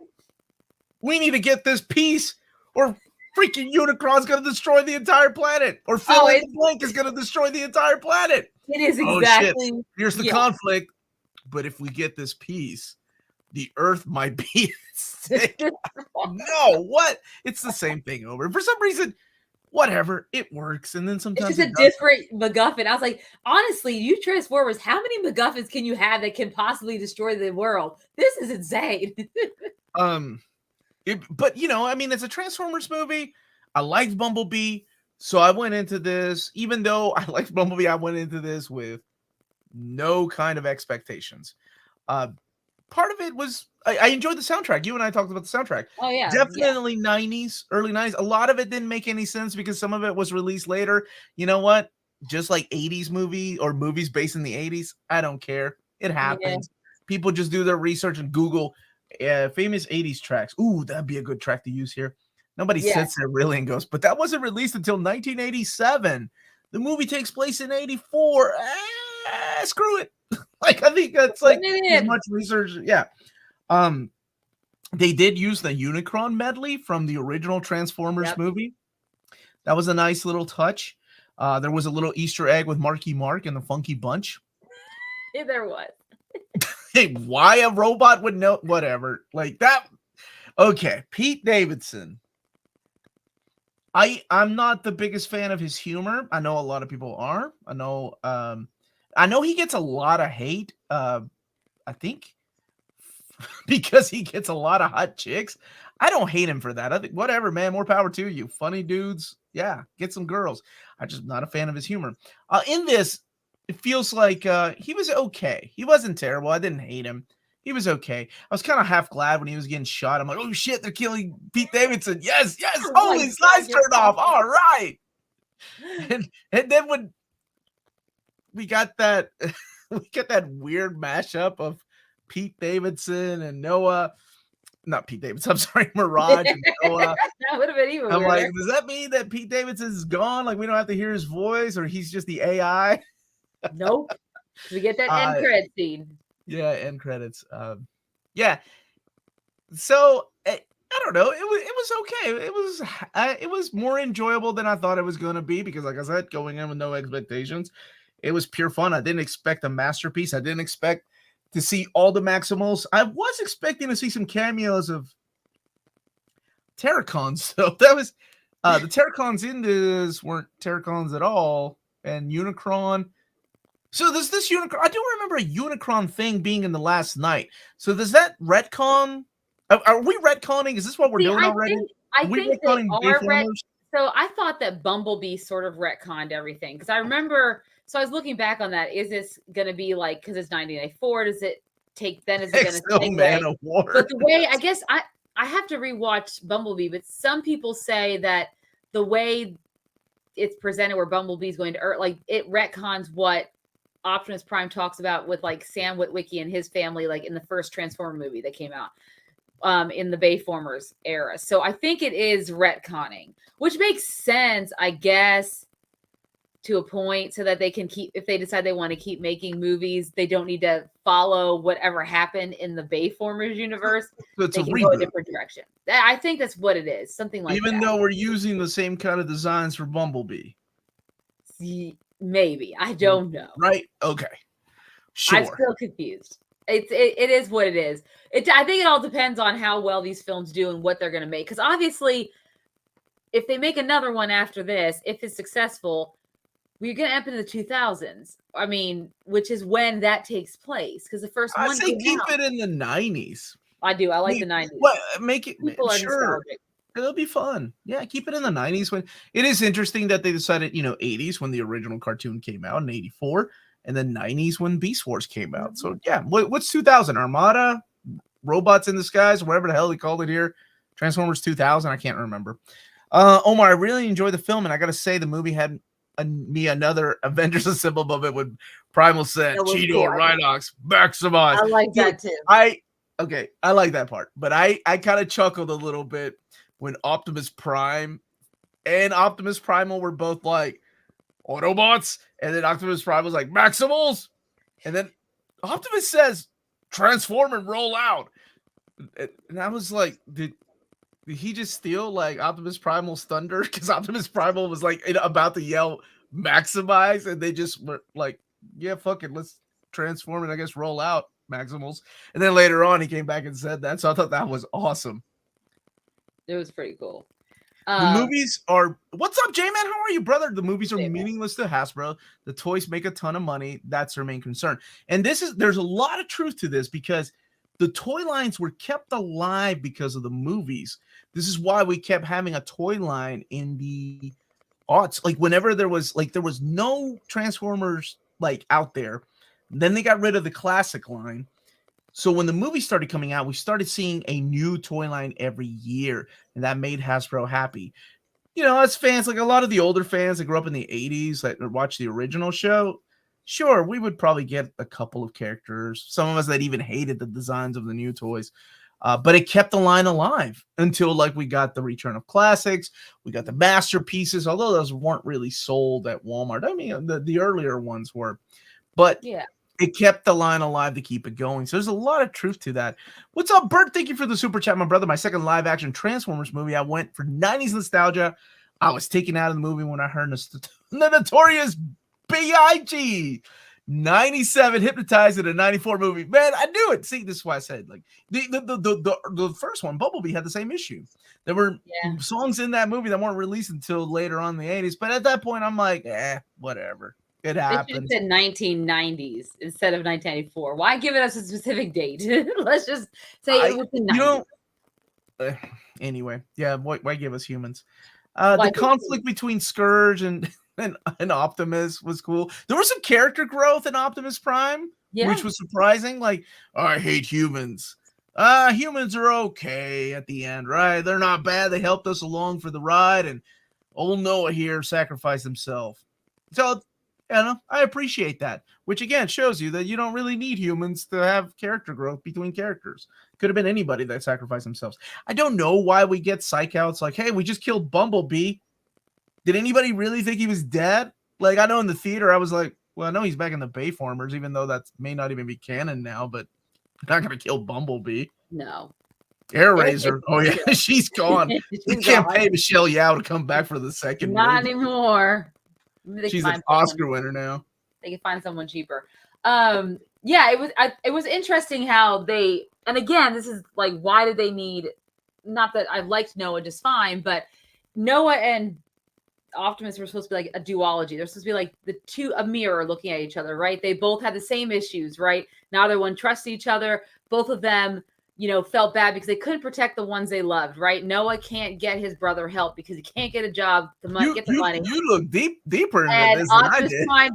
we need to get this piece, or freaking Unicron's going to destroy the entire planet, or fill in the blank is going to destroy the entire planet. It is exactly. Oh, shit. Here's the conflict. But if we get this piece, the Earth might be sick. No, what? It's the same thing over. For some reason, whatever, it works. And then sometimes it's just a different MacGuffin. I was like, honestly, you Transformers, how many MacGuffins can you have that can possibly destroy the world? This is insane. But you know, I mean, it's a Transformers movie. I liked Bumblebee, so I went into this. Even though I liked Bumblebee, I went into this with no kind of expectations. Part of it was I enjoyed the soundtrack. You and I talked about the soundtrack. Oh yeah, definitely 90s, early 90s. A lot of it didn't make any sense because some of it was released later. You know what? Just like 80s movie or movies based in the 80s, I don't care. It happens. People just do their research and Google famous 80s tracks. Ooh, that'd be a good track to use here. Nobody sits there really and goes, but that wasn't released until 1987. The movie takes place in 84. Screw it. Like, I think that's like as much research. Yeah. They did use the Unicron medley from the original Transformers movie. That was a nice little touch. There was a little Easter egg with Marky Mark and the Funky Bunch. Yeah, there was. Hey, why a robot would know? Whatever. Like that. Okay, Pete Davidson. I'm not the biggest fan of his humor. I know a lot of people are. I know he gets a lot of hate. I think because he gets a lot of hot chicks. I don't hate him for that. I think whatever, man. More power to you. Funny dudes. Yeah, get some girls. I'm just not a fan of his humor. In this, it feels like he was okay. He wasn't terrible. I didn't hate him. He was okay. I was kind of half glad when he was getting shot. I'm like, oh shit, they're killing Pete Davidson. Yes. Holy slides turned off. All right. And then when we got that weird mashup of Pete Davidson and Noah. Not Pete Davidson. I'm sorry, Mirage and Noah. That would have been even I'm weirder. like, does that mean that Pete Davidson is gone? Like we don't have to hear his voice, or he's just the AI? Nope. We get that end credit scene. Yeah, end credits. Yeah. So I don't know. It was okay. It was more enjoyable than I thought it was going to be because, like I said, going in with no expectations, it was pure fun. I didn't expect a masterpiece. I didn't expect to see all the Maximals. I was expecting to see some cameos of Terracons. So that was the Terracons in this weren't Terracons at all, and Unicron. So there's this Unicron. I do remember a Unicron thing being in the last night. So does that retcon? Are we retconning? Is this what we're doing already? I think they are. So I thought that Bumblebee sort of retconned everything because I remember. So I was looking back on that. Is this going to be like because it's 1994? Does it take? Then is it going to take Man of War? But the way I guess I have to rewatch Bumblebee. But some people say that the way it's presented, where Bumblebee's going to Earth, like it retcons what Optimus Prime talks about with like Sam Witwicky and his family, like in the first Transformer movie that came out in the Bayformers era. So I think it is retconning, which makes sense, I guess, to a point, so that they can keep, if they decide they want to keep making movies, they don't need to follow whatever happened in the Bayformers universe. So they can go a different direction. I think that's what it is, something like that. Even though we're using the same kind of designs for Bumblebee. Maybe. I don't know. Right? Okay. Sure. I'm still confused. It is what it is. I think it all depends on how well these films do and what they're going to make. Because obviously, if they make another one after this, if it's successful, we're going to end up in the 2000s. I mean, which is when that takes place. Because the first one. I say keep it in the 90s. I do. I like the 90s. What? Make it. People are nostalgic. It'll be fun. Yeah, keep it in the 90s. When it is interesting that they decided, 80s when the original cartoon came out in 84, and then 90s when Beast Wars came out. So yeah, what's 2000? Armada, Robots in the Skies, whatever the hell they called it here, Transformers 2000. I can't remember. Omar, I really enjoyed the film, and I got to say the movie had me another Avengers Assemble moment with Primal Set, Cheeto, cool. Rhinox, Maximus. I like that too. I like that part, but I kind of chuckled a little bit when Optimus Prime and Optimus Primal were both like Autobots, and then Optimus Prime was like Maximals, and then Optimus says transform and roll out. And I was like, did he just steal like Optimus Primal's thunder? Because Optimus Primal was like about to yell maximize, and they just were like, yeah, fuck it, let's transform and I guess roll out Maximals. And then later on he came back and said that. So I thought that was awesome. It was pretty cool. The movies are, what's up, J-Man? How are you, brother? The movies are meaningless to Hasbro. The toys make a ton of money. That's their main concern. And there's a lot of truth to this because the toy lines were kept alive because of the movies. This is why we kept having a toy line in the aughts. Like whenever there was no Transformers like out there, then they got rid of the classic line. So when the movie started coming out, we started seeing a new toy line every year, and that made Hasbro happy. You know, as fans, like a lot of the older fans that grew up in the 80s that watched the original show, sure, we would probably get a couple of characters. Some of us that even hated the designs of the new toys. But it kept the line alive until like we got the return of classics. We got the masterpieces, although those weren't really sold at Walmart. I mean, the earlier ones were. But yeah, it kept the line alive to keep it going. So there's a lot of truth to that. What's up, Bert? Thank you for the super chat, my brother. My second live action Transformers movie. I went for 90s nostalgia. I was taken out of the movie when I heard the notorious B.I.G. 97 hypnotized in a 94 movie. Man, I knew it. See, this is why I said like the first one, Bumblebee, had the same issue. There were songs in that movie that weren't released until later on in the 80s. But at that point, I'm like, whatever. It happened. They should have said 1990s instead of 1994. Why give it us a specific date? Let's just say it was the 90s. Anyway, yeah, why give us humans? The conflict between Scourge and Optimus was cool. There was some character growth in Optimus Prime, which was surprising. Like, I hate humans. Humans are okay at the end, right? They're not bad. They helped us along for the ride, and old Noah here sacrificed himself. So, I appreciate that, which again shows you that you don't really need humans to have character growth between characters. Could have been anybody that sacrificed themselves. I don't know why we get psych outs like, hey, we just killed Bumblebee. Did anybody really think he was dead? Like, I know in the theater, I was like, well, I know he's back in the Bayformers, even though that may not even be canon now, but they're not going to kill Bumblebee. No. Air Razor. Oh, yeah, she's gone. You can't pay Michelle Yao to come back for the second Not anymore. She's an Oscar winner now. They can find someone cheaper. It was interesting how they, and again, this is like, why did they need, not that I liked Noah just fine, but Noah and Optimus were supposed to be like a duology. They're supposed to be like a mirror looking at each other, right? They both had the same issues, right? Neither one trusted each other. Both of them, felt bad because they couldn't protect the ones they loved, right? Noah can't get his brother help because he can't get a job to get the money. You look deeper into this than I did. Prime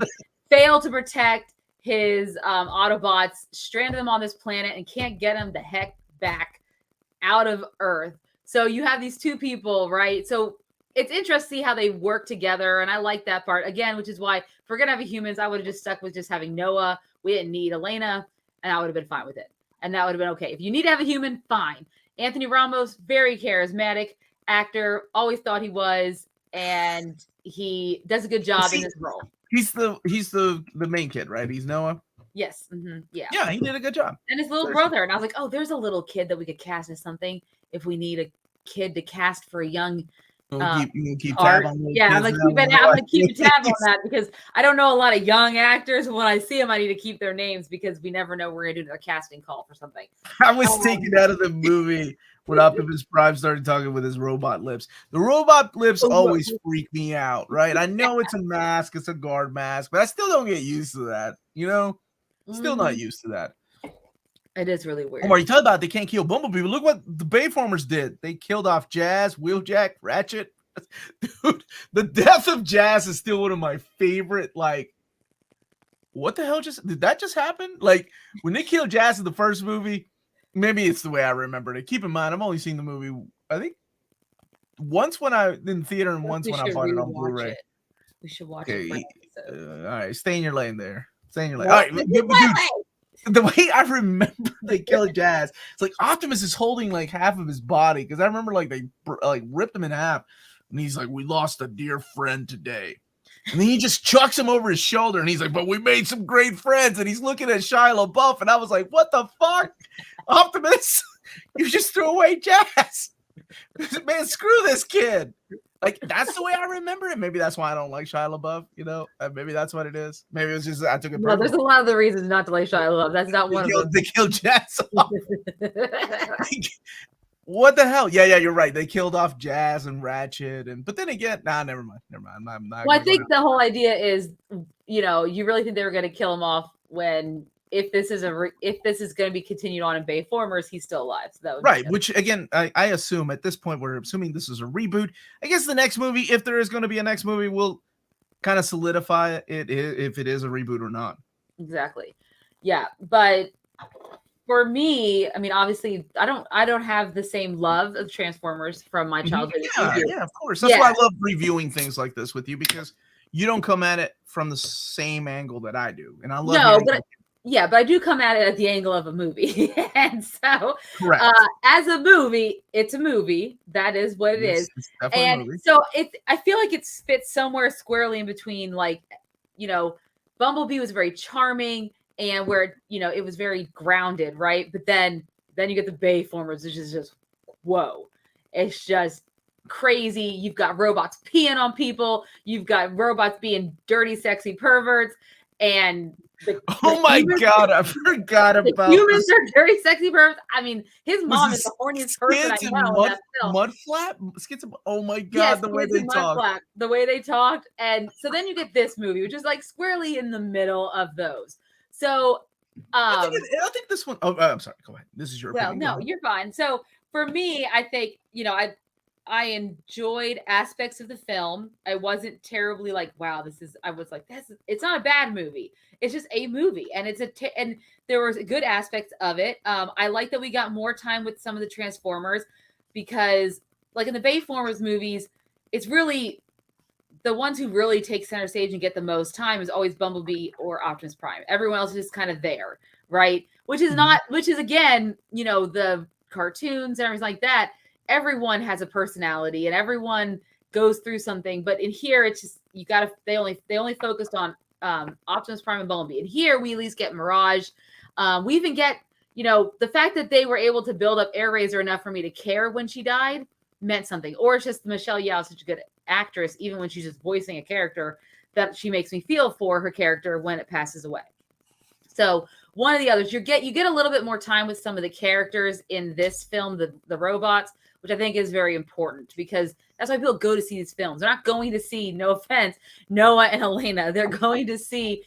failed to protect his Autobots, stranded them on this planet, and can't get them the heck back out of Earth. So you have these two people, right? So it's interesting to see how they work together, and I like that part again, which is why if we're gonna have humans, I would have just stuck with just having Noah. We didn't need Elena, and I would have been fine with it. And that would have been okay. If you need to have a human, fine. Anthony Ramos, very charismatic actor, always thought he was, and he does a good job in this role. He's the main kid, right? He's Noah. Yes. Mm-hmm. Yeah. Yeah, he did a good job. And his little brother. And I was like, oh, there's a little kid that we could cast as something if we need a kid to cast for a young. Keep tab on I'm like, I'm gonna keep a tab on that because I don't know a lot of young actors. When I see them, I need to keep their names because we never know we're gonna do their casting call for something. I was taken out of the movie when Optimus Prime started talking with his robot lips. The robot lips always freak me out, right? I know it's a mask, it's a guard mask, but I still don't get used to that. Still not used to that. It is really weird. Omar, you talk about they can't kill Bumblebee, but look what the Bayformers did. They killed off Jazz, Wheeljack, Ratchet. Dude, the death of Jazz is still one of my favorite. Like, what the hell did that just happen? Like, when they killed Jazz in the first movie, maybe it's the way I remembered it. Keep in mind, I've only seen the movie, I think, once when I in theater and once when I bought it on Blu-ray. We should watch it. All right, stay in your lane there. Stay in your lane. All right, dude. The way I remember they killed Jazz, it's like Optimus is holding like half of his body because I remember like they like ripped him in half, and he's like, "We lost a dear friend today," And then he just chucks him over his shoulder, and he's like, "But we made some great friends." And he's looking at Shia LaBeouf, and I was like, "What the fuck, Optimus? You just threw away Jazz, man! Screw this kid." Like, that's the way I remember it. Maybe that's why I don't like Shia LaBeouf. Maybe that's what it is. Maybe it's just I took it. No, there's a lot of the reasons not to like Shia LaBeouf. That's not one of them. They killed Jazz off. What the hell? Yeah, you're right. They killed off Jazz and Ratchet, but then again, never mind. I'm not. Well, I think the whole idea is, you really think they were going to kill him off when if this is going to be continued on in Bayformers, he's still alive. So right. Which again, I assume at this point we're assuming this is a reboot. I guess the next movie, if there is going to be a next movie, will kind of solidify it if it is a reboot or not. Exactly. Yeah, but. For me, I mean, obviously, I don't have the same love of Transformers from my childhood. Yeah, of course. That's why I love reviewing things like this with you, because you don't come at it from the same angle that I do, and I love. But I do come at it at the angle of a movie, and so correct. As a movie, it's a movie. That is what it is, and so I feel like it fits somewhere squarely in between, like, Bumblebee was very charming. And where, it was very grounded, right? But then you get the Bayformers, which is just, whoa. It's just crazy. You've got robots peeing on people. You've got robots being dirty, sexy perverts. And oh my God, I forgot about humans are dirty, sexy perverts. I mean, his mom is the horniest person I know in that film. Mudflap? Oh my God, the way they talked. The way they talked. And so then you get this movie, which is like squarely in the middle of those. So I think this one. Oh, I'm sorry. Go ahead. This is your opinion. No, you're fine. So for me, I think, I enjoyed aspects of the film. I wasn't terribly like, wow, I was like, it's not a bad movie. It's just a movie. And and there was good aspects of it. I like that we got more time with some of the Transformers, because like in the Bayformers movies, it's really the ones who really take center stage and get the most time is always Bumblebee or Optimus Prime. Everyone else is just kind of there, right? Which is again, the cartoons and everything like that. Everyone has a personality and everyone goes through something. But in here, it's just they only focused on Optimus Prime and Bumblebee. And here we at least get Mirage. We even get, the fact that they were able to build up Air Razor enough for me to care when she died meant something. Or it's just Michelle Yeoh is such a good actress, even when she's just voicing a character, that she makes me feel for her character when it passes away. So one of the others, you get a little bit more time with some of the characters in this film, the robots, which I think is very important, because that's why people go to see these films. They're not going to see, no offense, Noah and Elena. They're going to see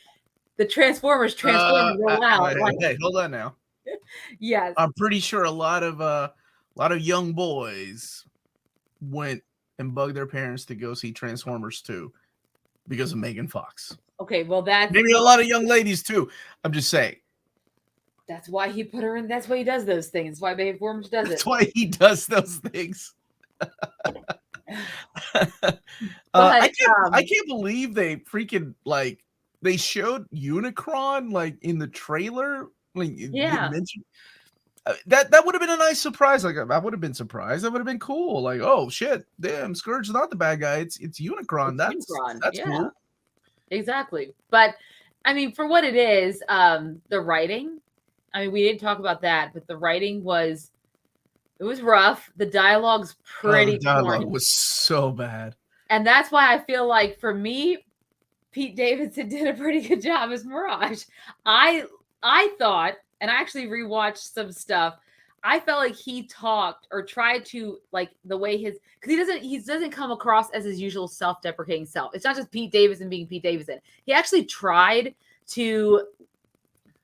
the Transformers roll out. Hey, hold on now. Yes, I'm pretty sure a lot of young boys went and bugged their parents to go see Transformers 2 because of Megan Fox. Okay, well, that's maybe a lot of young ladies too. I'm just saying. That's why he put her in. That's why he does those things. That's why Bayformers does it. That's why he does those things. I can't believe they freaking they showed Unicron in the trailer. Yeah. That would have been a nice surprise. I would have been surprised. That would have been cool. Oh shit, damn, Scourge's not the bad guy. It's Unicron. That's cool. Exactly. But I mean, for what it is, the writing. I mean, we didn't talk about that, but the writing was rough. The dialogue's pretty. The dialogue was so bad, and that's why I feel like for me, Pete Davidson did a pretty good job as Mirage. I thought. And I actually rewatched some stuff. I felt like he talked or tried to the way because he doesn't come across as his usual self-deprecating self. It's not just Pete Davidson being Pete Davidson. He actually tried to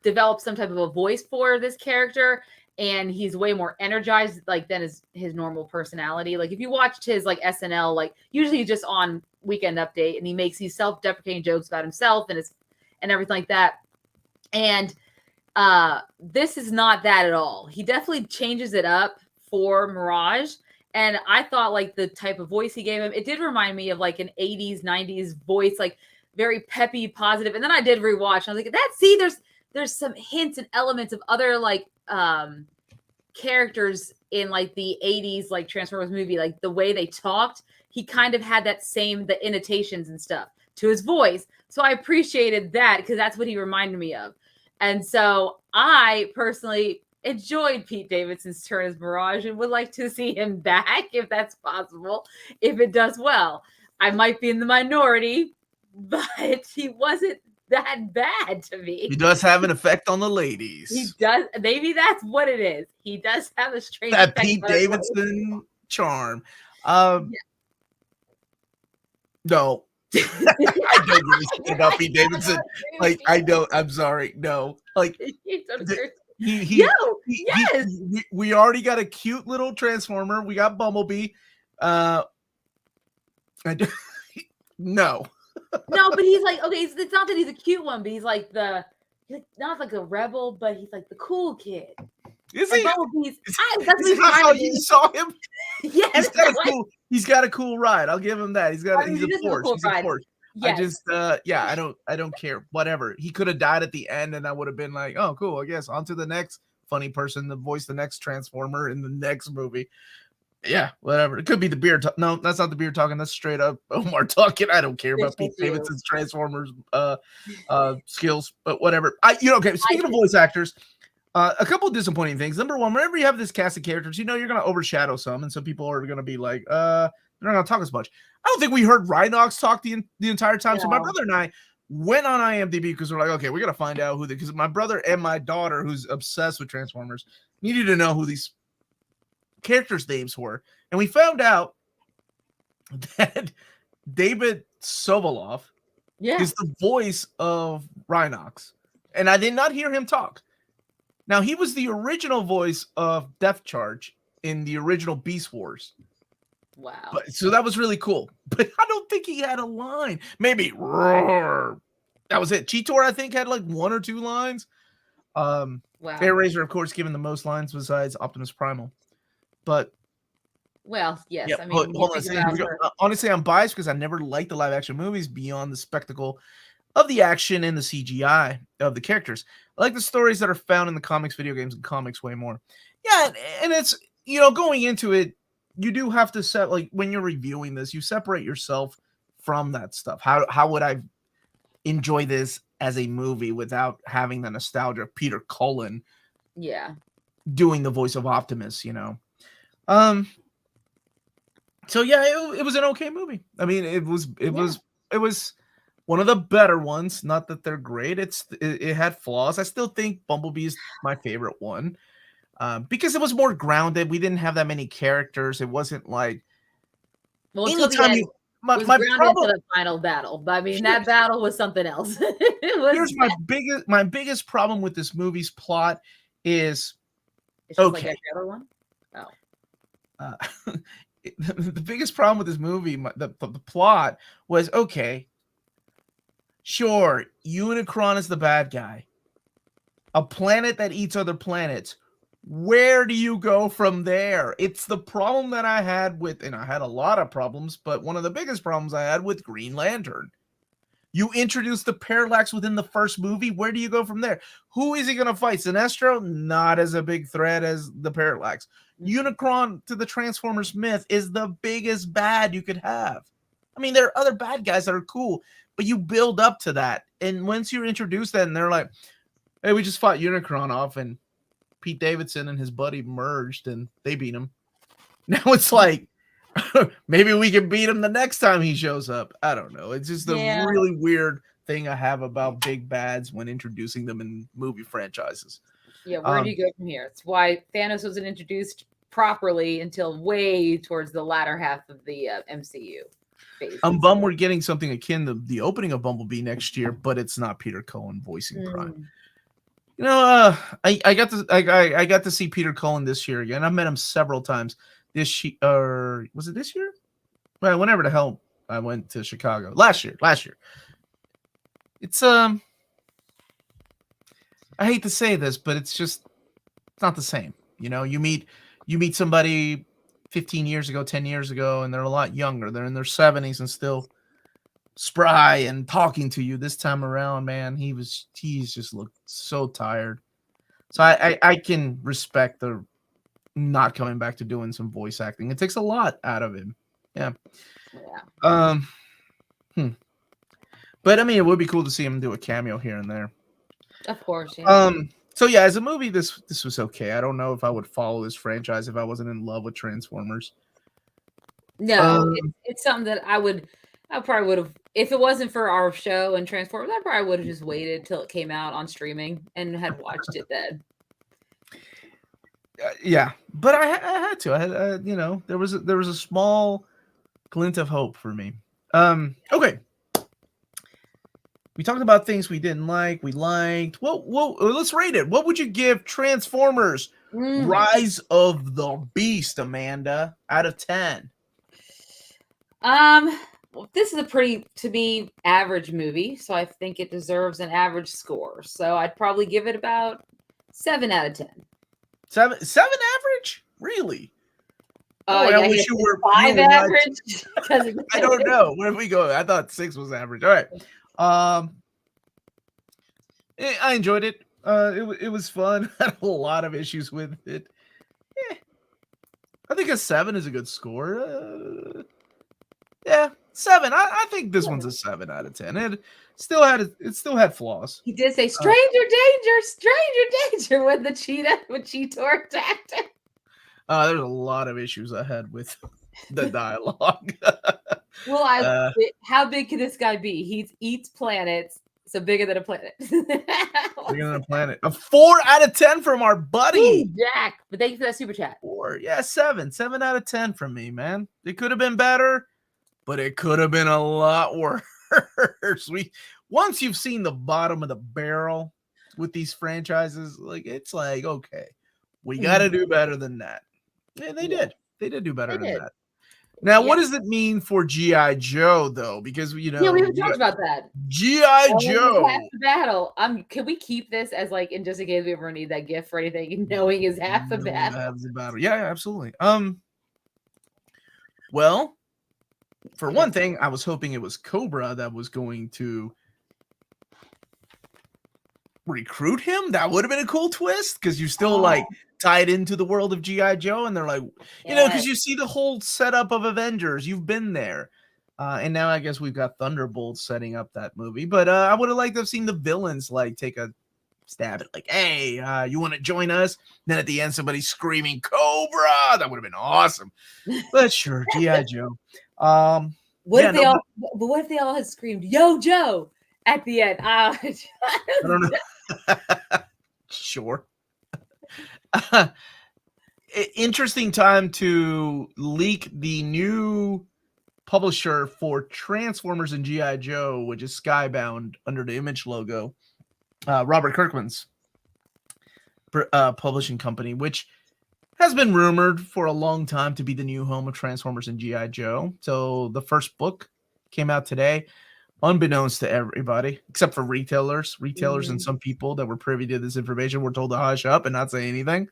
develop some type of a voice for this character, and he's way more energized than his normal personality. If you watched his SNL, usually he's just on Weekend Update and he makes these self-deprecating jokes about himself and everything like that. And this is not that at all. He definitely changes it up for Mirage. And I thought the type of voice he gave him, it did remind me of an 80s, 90s voice, very peppy, positive. And then I did rewatch. And I was like, there's some hints and elements of other characters in the 80s Transformers movie, the way they talked. He kind of had that the intonations and stuff. to his voice. So I appreciated that because that's what he reminded me of. And so I personally enjoyed Pete Davidson's turn as Mirage and would like to see him back if that's possible, if it does well. I might be in the minority, but he wasn't that bad to me. He does have an effect on the ladies. He does. Maybe that's what it is. He does have a strange that effect Pete on his Davidson charm. Yeah. No. I don't give a shit about Pete Davidson. Like, I don't. I'm sorry. No. Like, yes. We already got a cute little Transformer. We got Bumblebee. No. No, but he's like, okay, it's not that he's a cute one, but he's like not like a rebel, but he's like the cool kid. Is he? That's how you saw him? Yes. He's got a cool ride. I'll give him that. He's a force. Cool he's a force. Yes. I just I don't care. Whatever. He could have died at the end and I would have been like, oh, cool. I guess on to the next funny person to voice the next Transformer in the next movie. Yeah, whatever. It could be the beer. No, that's not the beer talking. That's straight up Omar talking. I don't care about Pete Davidson's Transformers skills, but whatever. Okay. Speaking of voice actors, a couple of disappointing things. Number one, whenever you have this cast of characters, you're going to overshadow some, and some people are going to be like, they're not going to talk as much. I don't think we heard Rhinox talk the entire time. No. So my brother and I went on IMDb because we're like, okay, we got to find out who because my brother and my daughter, who's obsessed with Transformers, needed to know who these characters' names were, and we found out that David Sobolov is the voice of Rhinox, and I did not hear him talk. Now, he was the original voice of Death Charge in the original Beast Wars. Wow. So that was really cool. But I don't think he had a line. Maybe roar. That was it. Cheetor, I think, had like one or two lines. Wow. AirRaiser, of course, given the most lines besides Optimus Primal. But well, yes. Yeah, I mean, hold on a second. Honestly, I'm biased because I never liked the live action movies beyond the spectacle of the action and the CGI of the characters. I like the stories that are found in the comics, video games, and comics way more. Yeah, and it's going into it, you do have to set when you're reviewing this, you separate yourself from that stuff. How would I enjoy this as a movie without having the nostalgia of Peter Cullen? Yeah, doing the voice of Optimus. So yeah, it was an okay movie. I mean, it was one of the better ones. Not that they're great. It had flaws. I still think Bumblebee is my favorite one because it was more grounded. We didn't have that many characters. It wasn't like anytime my problem to the final battle. But I mean, that battle was something else. Here's my biggest problem with this movie's plot is it's just like every other one. The biggest problem with this movie, the plot was okay. Sure, Unicron is the bad guy. A planet that eats other planets. Where do you go from there? It's the problem that I had with, and I had a lot of problems, but one of the biggest problems I had with Green Lantern. You introduce the Parallax within the first movie. Where do you go from there? Who is he going to fight? Sinestro? Not as a big threat as the Parallax. Unicron to the Transformers myth is the biggest bad you could have. I mean, there are other bad guys that are cool, but you build up to that. And once you introduce that and they're like, hey, we just fought Unicron off and Pete Davidson and his buddy merged and they beat him. Now it's like, maybe we can beat him the next time he shows up. I don't know. It's just a really weird thing I have about big bads when introducing them in movie franchises. Yeah, where do you go from here? It's why Thanos wasn't introduced properly until way towards the latter half of the MCU phase. I'm bummed we're getting something akin to the opening of Bumblebee next year, but it's not Peter Cullen voicing Prime. I got to see Peter Cullen this year again. I met him several times. Was it this year? Well, whenever the hell I went to Chicago. Last year. It's I hate to say this, but it's not the same. You meet somebody 15 years ago, 10 years ago, and they're a lot younger. They're in their 70s and still spry and talking to you. This time around, man, he's just looked so tired. So I can respect the not coming back to doing some voice acting. It takes a lot out of him. Yeah. But I mean, it would be cool to see him do a cameo here and there. Of course, yeah. So yeah, as a movie, this was okay. I don't know if I would follow this franchise if I wasn't in love with Transformers. No, it's something that I probably would have, if it wasn't for our show and Transformers, I probably would have just waited till it came out on streaming and had watched it then. Yeah, but I had to. I had, you know, there was a small glint of hope for me. Okay. We talked about things we didn't like, we liked. Well, let's rate it. What would you give Transformers Rise of the Beast, Amanda, out of 10? Well, this is a pretty, to be, average movie, so I think it deserves an average score. So I'd probably give it about 7 out of 10. 7 average? Really? I wish you were 5 average. I don't know. Where did we go? I thought 6 was average. All right. I enjoyed it. It was fun. I had a lot of issues with it. I think a 7 is a good score. Yeah, 7. I think this one's a 7 out of 10. It still had flaws. He did say stranger danger when the Cheetor attacked him. There's a lot of issues I had with the dialogue. Well, how big can this guy be? He eats planets, so bigger than a planet. Bigger than a planet. A 4 out of 10 from our buddy. Ooh, Jack. But thank you for that super chat. 4. Yeah, 7. 7 out of 10 from me, man. It could have been better, but it could have been a lot worse. Once you've seen the bottom of the barrel with these franchises, it's like, okay, we got to do better than that. Yeah, they did. They did do better than that. Now, what does it mean for G.I. Joe, though? Because, we haven't talked about that. G.I. Joe. Half the battle. Can we keep this as in just in case we ever need that gift for anything, knowing is half the battle? Half the battle. Yeah, absolutely. Well, for one thing, I was hoping it was Cobra that was going to recruit him. That would have been a cool twist because you still tied into the world of G.I. Joe, and they're like, because you see the whole setup of Avengers. You've been there. And now I guess we've got Thunderbolts setting up that movie. But I would have liked to have seen the villains take a stab at hey, you want to join us? And then at the end, somebody screaming Cobra. That would have been awesome. But sure, G.I. Joe. What if they all had screamed "Yo, Joe" at the end? I don't know. Sure. Interesting time to leak the new publisher for Transformers and G.I. Joe, which is Skybound under the Image logo. Robert Kirkman's publishing company, which has been rumored for a long time to be the new home of Transformers and G.I. Joe. So the first book came out today, unbeknownst to everybody, except for retailers. Retailers and some people that were privy to this information were told to hush up and not say anything.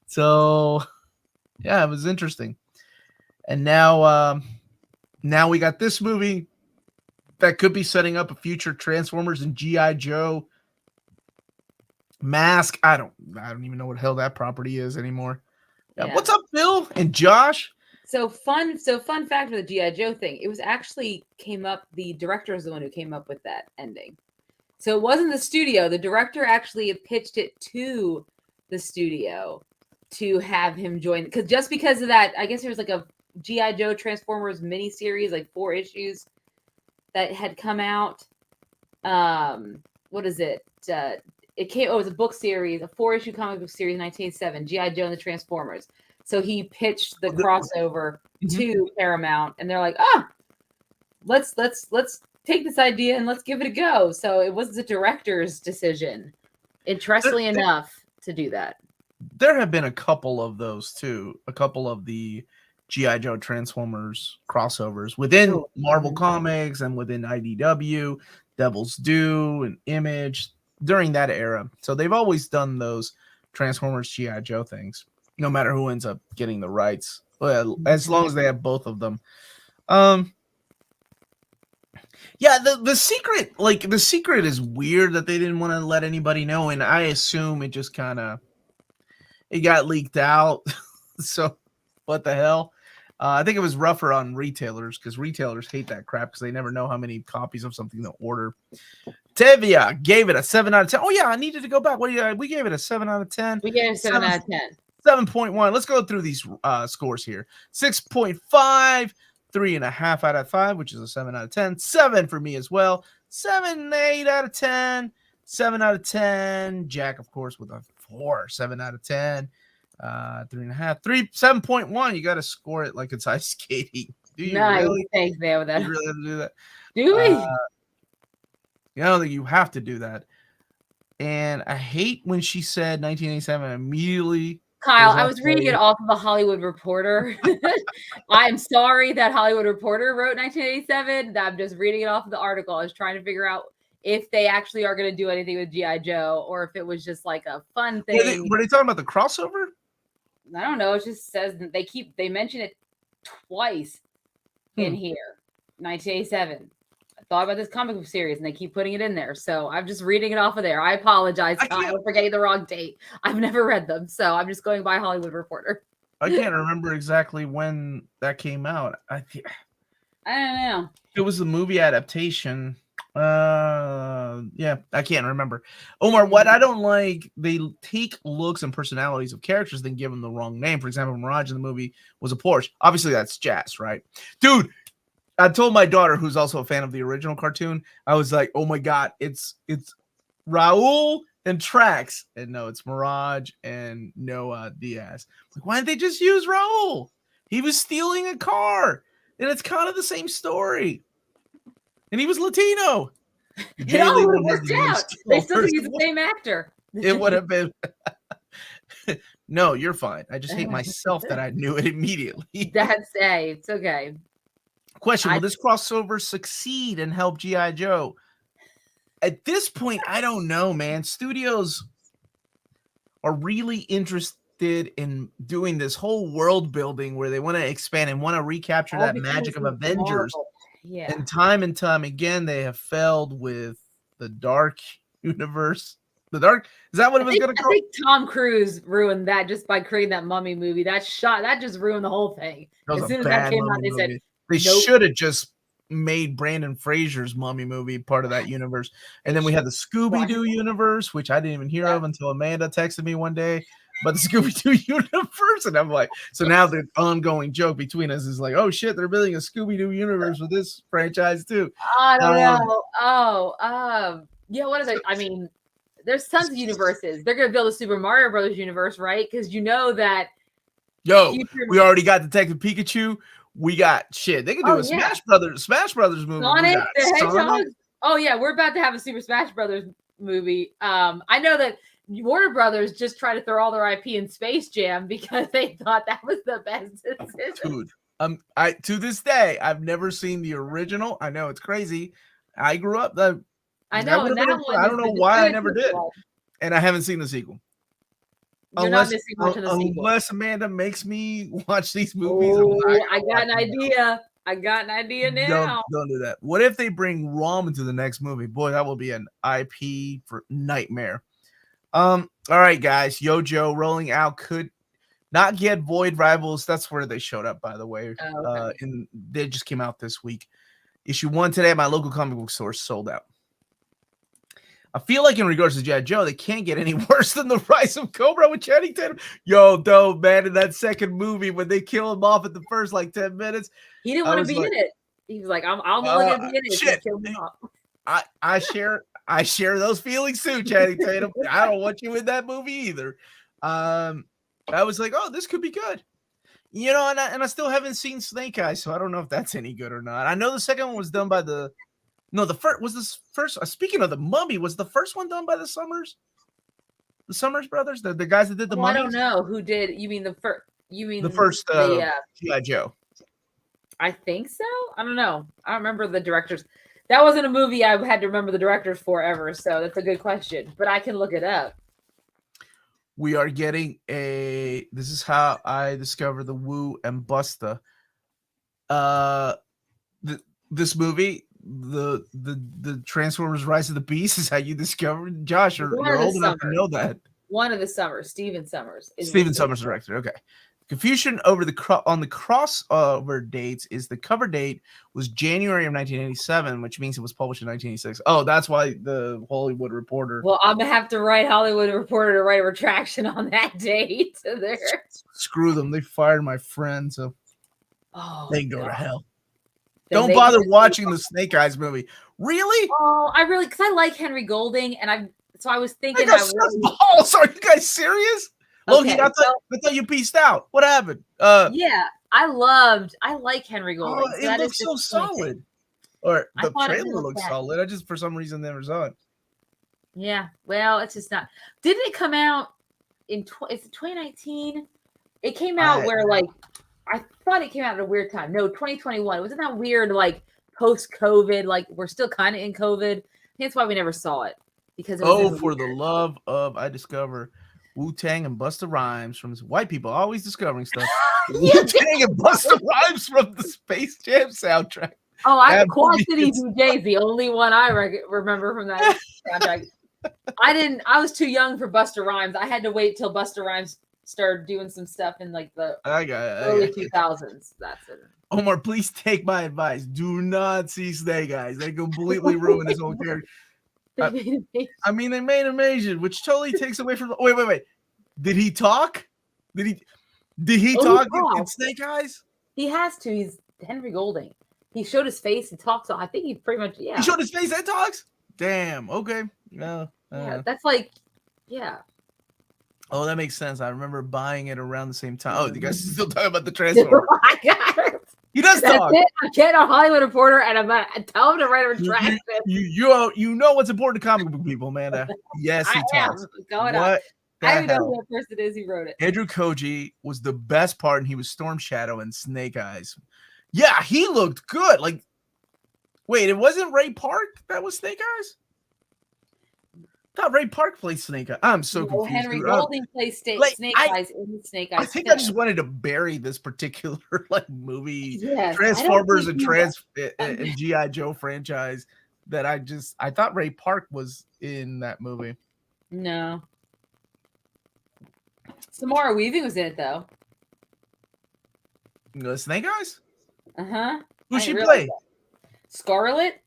So, yeah, it was interesting. And now we got this movie that could be setting up a future Transformers and G.I. Joe mask. I don't even know what the hell that property is anymore. Yeah. What's up, Bill and Josh? So fun fact for the G.I. Joe thing. It was actually the director is the one who came up with that ending. So it wasn't the studio. The director actually pitched it to the studio to have him join. Because of that, I guess there was a G.I. Joe Transformers miniseries, 4 issues that had come out. What is it? It was a book series, a 4-issue comic book series, 1987, G.I. Joe and the Transformers. So he pitched the crossover to Paramount, and they're like, let's take this idea and let's give it a go. So it was the director's decision, interestingly enough, to do that. There have been a couple of those too, a couple of the G.I. Joe Transformers crossovers within Marvel Comics and within IDW, Devil's Due, and Image during that era. So they've always done those Transformers G.I. Joe things, no matter who ends up getting the rights. Well, as long as they have both of them. Yeah, the secret is weird that they didn't want to let anybody know, and I assume it just it got leaked out. So what the hell? I think it was rougher on retailers because retailers hate that crap because they never know how many copies of something they'll order. Tevia gave it a 7 out of 10. Oh, yeah, I needed to go back. We gave it a 7 out of 10. We gave it a 7 out of 10. 7.1. Let's go through these scores here. 6.5, 3.5 out of 5, which is a 7 out of 10. 7 for me as well. 7, 8 out of 10. 7 out of 10. Jack, of course, with a 4. 7 out of 10. 3.5, 7.1. You got to score it like it's ice skating. Do you really? Thanks, man, with that. You really have to do that? Do we? I don't think you have to do that. And I hate when she said 1987 immediately. Kyle, I was reading it off of a Hollywood Reporter. I'm sorry that Hollywood Reporter wrote 1987. I'm just reading it off of the article. I was trying to figure out if they actually are going to do anything with G.I. Joe or if it was just like a fun thing. Were they talking about the crossover? I don't know. It just says they mention it twice in here. 1987. I thought about this comic book series and they keep putting it in there. So I'm just reading it off of there. I apologize. I'm forgetting the wrong date. I've never read them. So I'm just going by Hollywood Reporter. I can't remember exactly when that came out. I don't know. It was the movie adaptation. Yeah, I can't remember. Omar, what I don't like, they take looks and personalities of characters, then give them the wrong name. For example, Mirage in the movie was a Porsche. Obviously, that's Jazz, right? Dude, I told my daughter, who's also a fan of the original cartoon, I was like, oh my God, it's Raul and Trax. And no, it's Mirage and Noah Diaz. Like, why didn't they just use Raul? He was stealing a car. And it's kind of the same story. And he was Latino. It all worked out. They still use the same actor. It would have been. No, you're fine. I just hate myself that I knew it immediately. It's okay. Question: will this crossover succeed and help G.I. Joe? At this point, I don't know, man. Studios are really interested in doing this whole world building where they want to expand and want to recapture that magic of Avengers. Yeah. And time again, they have failed with the Dark Universe. The Dark, is that what it was going to call? I think Tom Cruise ruined that just by creating that Mummy movie. That just ruined the whole thing. As soon as that came out, they said they should have just made Brandon Fraser's Mummy movie part of that universe. And then we had the Scooby-Doo universe, which I didn't even hear of until Amanda texted me one day. But the Scooby-Doo universe, and I'm like, so now the ongoing joke between us is like, oh shit, they're building a Scooby-Doo universe with this franchise too. I don't know. Yeah, what is it? I mean, there's tons of universes. They're gonna build a Super Mario Brothers universe, right? Because you know that. We already got Detective Pikachu. We got shit. They can do a Smash Brothers movie. Sonic the Hedgehog. Oh yeah, we're about to have a Super Smash Brothers movie. I know that Warner Brothers just tried to throw all their IP in Space Jam because they thought that was the best decision. Dude, to this day, I've never seen the original. I know it's crazy. I grew up. I know. And I don't know why I never did, and I haven't seen the sequel. You're not missing much of the sequel. Unless Amanda makes me watch these movies. I got an idea now. Don't do that. What if they bring Rom into the next movie? Boy, that will be an IP for nightmare. All right, guys. Yojo rolling out could not get Void Rivals. That's where they showed up, by the way. And they just came out this week. Issue 1 today at my local comic book store sold out. I feel like in regards to G.I. Joe, they can't get any worse than the Rise of Cobra with Channing Tatum. Yo, dope, man, in that second movie when they kill him off at the first 10 minutes. He didn't want to be in it. He was like, I'm only going to be in it. Shit. Kill him off. I share those feelings too, Channing Tatum. I don't want you in that movie either. I was like, oh, this could be good. You know, and I still haven't seen Snake Eyes, so I don't know if that's any good or not. I know the second one was done by the first. Speaking of the Mummy, was the first one done by the Summers? The Summers brothers, the guys that did the Mummy. I don't know who did. You mean the first? You mean the first G.I. Joe? I think so. I don't know. I don't remember the directors. That wasn't a movie I had to remember the directors for ever. So that's a good question, but I can look it up. We are getting this is how I discovered the Wu and Busta. This movie, the Transformers Rise of the Beast, is how you discovered. Josh, you're old enough to know that. One of the Summers, Steven Summers. Steven Summers director. Okay. Confusion over on the crossover dates is the cover date was January of 1987, which means it was published in 1986. Oh, that's why the Hollywood Reporter. Well, I'm gonna have to write Hollywood Reporter to write a retraction on that date. There. Screw them. They fired my friend, so they can go to hell. Don't bother watching the Snake Eyes movie. Really? Oh, because I like Henry Golding, and I was thinking balls. Are you guys serious? Loki, I thought you pieced out. What happened? Yeah, I like Henry Golding. Oh, it looks so solid. Or the trailer looks solid. I just for some reason never saw it. Yeah, well, it's just not. Didn't it come out in 2019? It came out where like I thought it came out at a weird time. No, 2021. Wasn't that weird? Like post-COVID, like we're still kind of in COVID. I think that's why we never saw it because it was for the love of I discover Wu-Tang and Busta Rhymes from white people always discovering stuff. Wu-Tang and Busta Rhymes from the Space Jam soundtrack. Oh, Quad City DJ is the only one I remember from that soundtrack. I was too young for Busta Rhymes. I had to wait till Busta Rhymes started doing some stuff in like the early 2000s. That's it. Omar, please take my advice. Do not see Snake Eyes. They completely ruin his whole character. I mean, they made him Asian, which totally takes away from. Wait. Did he talk? Did he talk in Snake Eyes? He has to. He's Henry Golding. He showed his face. He talks. I think he pretty much. Yeah. He showed his face and talks. Damn. Okay. No. Yeah. That's like. Yeah. Oh, that makes sense. I remember buying it around the same time. Oh, you guys are still talking about the Transformers. I got it. He does talk. I'm getting a Hollywood Reporter, and I'm going to tell him to write a retraction. You know what's important to comic book people, Amanda. Yes, he talks. Going on. I don't know who that person is who wrote it. Andrew Koji was the best part, and he was Storm Shadow and Snake Eyes. Yeah, he looked good. Like, wait, it wasn't Ray Park that was Snake Eyes? I thought Ray Park played Snake Eyes. I'm so confused. Henry Golding plays Snake Eyes in Snake Eyes. I think I just wanted to bury this particular movie, Transformers and G.I. Joe franchise. That I thought Ray Park was in that movie. No. Samara Weaving was in it though. Snake Eyes? Uh-huh. Who she play? Scarlet.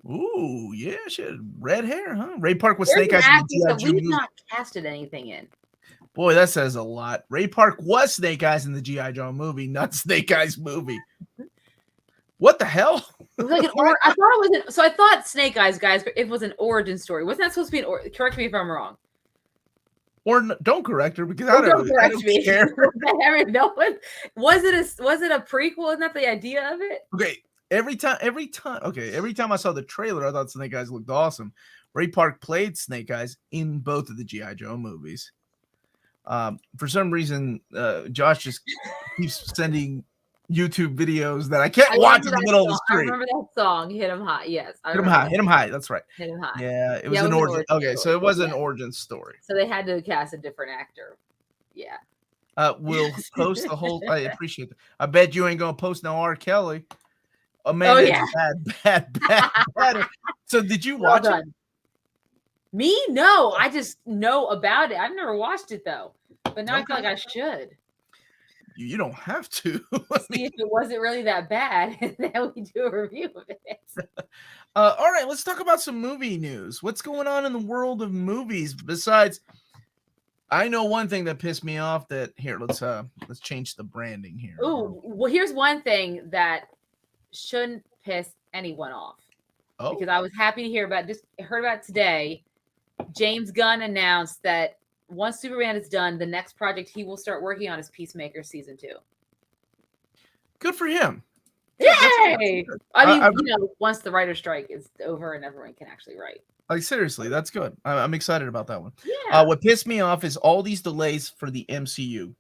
Ooh, yeah, she had red hair, huh? Ray Park was Snake Eyes in the G.I. Joe movie. We've not casted anything in. Boy, that says a lot. Ray Park was Snake Eyes in the G.I. Joe movie, not Snake Eyes movie. What the hell? It was like I thought it was I thought Snake Eyes, guys, but it was an origin story. Wasn't that supposed to be correct me if I'm wrong. Or don't correct her because I don't care. No one was it a prequel? Isn't that the idea of it? Okay. Every time I saw the trailer, I thought Snake Eyes looked awesome. Ray Park played Snake Eyes in both of the G.I. Joe movies. For some reason, Josh just keeps sending YouTube videos that I can't watch in the middle of the street. I remember that song, Hit 'em High. Yes. Hit 'em High. Hit 'em High. That's right. Hit 'em High. Yeah, it was an origin. Okay, so it was an origin story. So they had to cast a different actor. Yeah. We'll post the whole. I appreciate that. I bet you ain't gonna post no R. Kelly. Oh man, bad. So did you watch it? Me? No, I just know about it. I've never watched it though, but now I feel like I should. You don't have to. See if it wasn't really that bad, and then we do a review of it. All right, let's talk about some movie news. What's going on in the world of movies? Besides, I know one thing that pissed me off. Let's change the branding here. Oh, well, here's one thing that shouldn't piss anyone off. Oh. Because I was happy to heard about today. James Gunn announced that once Superman is done, the next project he will start working on is Peacemaker season 2. Good for him. Yay! I mean, once the writer's strike is over and everyone can actually write. Like seriously, that's good. I'm excited about that one. Yeah. What pissed me off is all these delays for the MCU.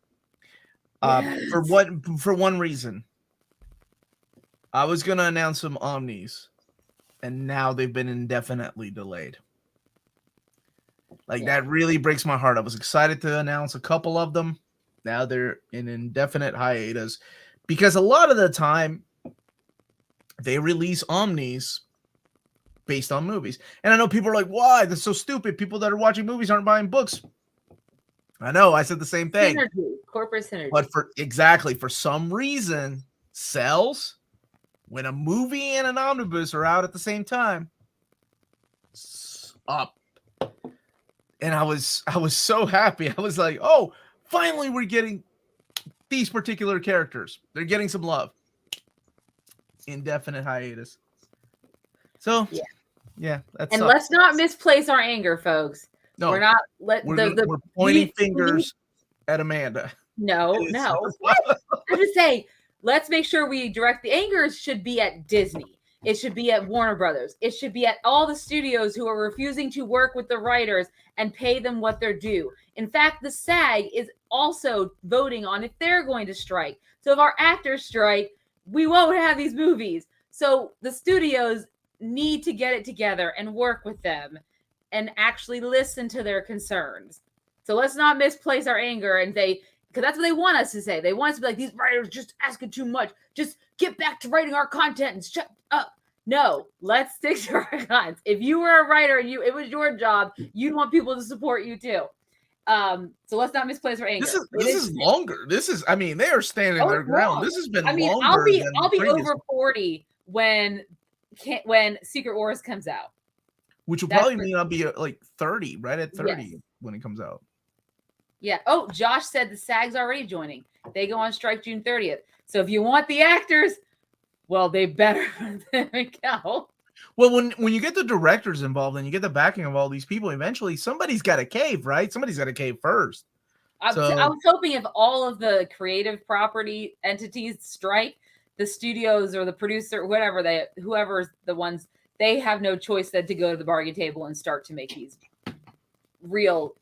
Yes. For one reason. I was going to announce some Omnis, and now they've been indefinitely delayed. That really breaks my heart. I was excited to announce a couple of them. Now they're in indefinite hiatus because a lot of the time they release Omnis based on movies. And I know people are like, why? That's so stupid. People that are watching movies aren't buying books. I know. I said the same thing. corporate synergy. But for some reason, sales when a movie and an omnibus are out at the same time, up. And I was so happy. I was like, oh, finally we're getting these particular characters. They're getting some love. Indefinite hiatus. So yeah, that's. And let's not misplace our anger, folks. No, we're not. We're pointing fingers at Amanda. No. What? I'm just saying. Let's make sure we direct the anger. Should be at Disney. It should be at Warner Brothers. It should be at all the studios who are refusing to work with the writers and pay them what they're due. In fact, the SAG is also voting on if they're going to strike. So if our actors strike, we won't have these movies. So the studios need to get it together and work with them and actually listen to their concerns. So let's not misplace our anger and say, because that's what they want us to say. They want us to be like, these writers just asking too much. Just get back to writing our content and shut up. No, let's stick to our guns. If you were a writer and it was your job, you'd want people to support you too. So let's not misplace our anger. This is longer. They are standing their ground. This has been longer. I'll be over 40 when Secret Wars comes out. Which will probably mean I'll be like 30, right at 30 when it comes out. Yeah. Oh, Josh said the SAG's already joining. They go on strike June 30th. So if you want the actors, well, they better go. Well, when you get the directors involved and you get the backing of all these people, eventually somebody's got to cave, right? Somebody's got to cave first. I was hoping if all of the creative property entities strike, the studios or the producer, whoever's the ones, they have no choice than to go to the bargain table and start to make these real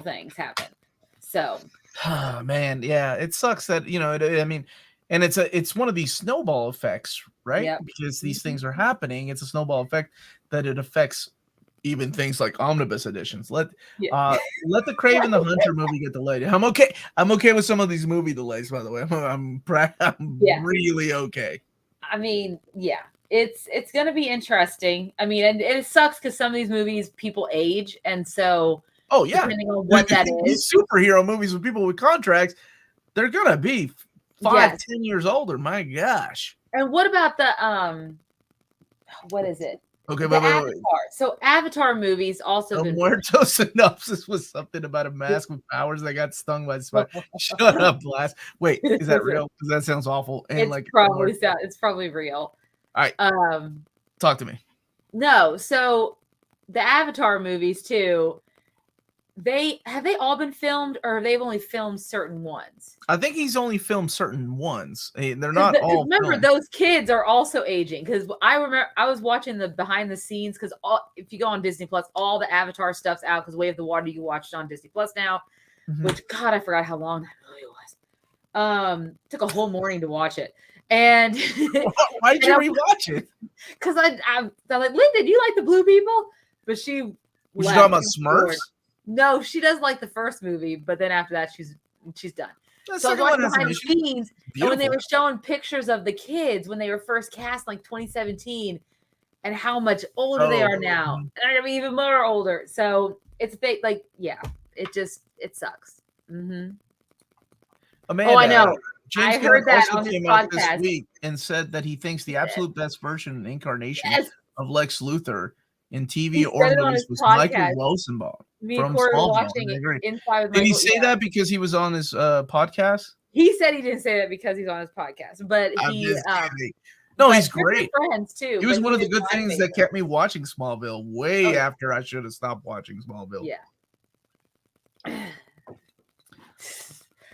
things happen. So, man, yeah, it sucks that and it's one of these snowball effects, right? Yep. Because these things are happening. It's a snowball effect that it affects even things like omnibus editions. Let the Craven the Hunter movie get delayed. I'm okay with some of these movie delays, by the way. I'm really okay. I mean, yeah. It's going to be interesting. I mean, and it sucks because some of these movies people age, and so depending on what that is, these superhero movies with people with contracts, they're going to be 10 years older. My gosh. And what about the what is it? Okay, Avatar. So Avatar movies also. The Muerto synopsis was something about a mask with powers that got stung by the spider. Shut up, Blast. Wait, is that real? Because that sounds awful. And it's probably real. All right. Talk to me. No, so the Avatar movies too. Have they all been filmed, or have they only filmed certain ones? I think he's only filmed certain ones. They're not all. Remember, filmed. Those kids are also aging. Because I remember I was watching the behind the scenes. Because if you go on Disney Plus, all the Avatar stuff's out. Because Way of the Water, you can watch it on Disney Plus now. Mm-hmm. Which I forgot how long that movie was. Took a whole morning to watch it. And why did you rewatch it? Because I'm like, Linda, do you like the blue people? But she was talking about Smurfs. No, she does like the first movie, but then after that, she's done. So I was watching behind the scenes, and when they were showing pictures of the kids when they were first cast, like 2017, and how much older they are now, and I mean even more older. So it's it sucks. Mm-hmm. Amanda, I know. James I heard that on his came podcast this week and said that he thinks the absolute best version and incarnation of Lex Luthor in TV or movies was Michael Rosenbaum. Me and Corey were watching it inside. Did he say that because he was on his podcast? He said he didn't say that because he's on his podcast, but he's great. Friends too. He was one of the good things that kept me watching Smallville way after I should have stopped watching Smallville. Yeah.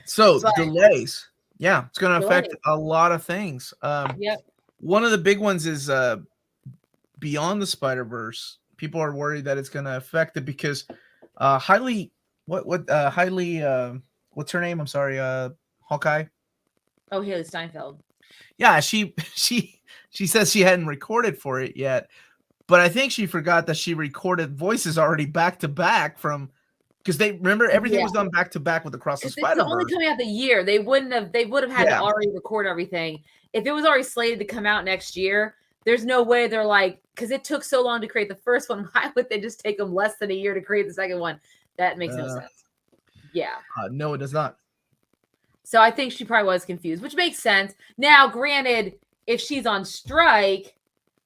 So delays. Yeah, it's going to affect a lot of things. One of the big ones is Beyond the Spider-Verse. People are worried that it's going to affect it because what's her name? I'm sorry, Hawkeye. Oh, Haley Steinfeld. Yeah, she says she hadn't recorded for it yet, but I think she forgot that she recorded voices already back to back from. Because they remember everything was done back to back with Across the Spider-Verse. It's only coming out the year. They would have had to already record everything. If it was already slated to come out next year, there's no way they're like, because it took so long to create the first one. Why would they just take them less than a year to create the second one? That makes no sense. Yeah. No, it does not. So I think she probably was confused, which makes sense. Now, granted, if she's on strike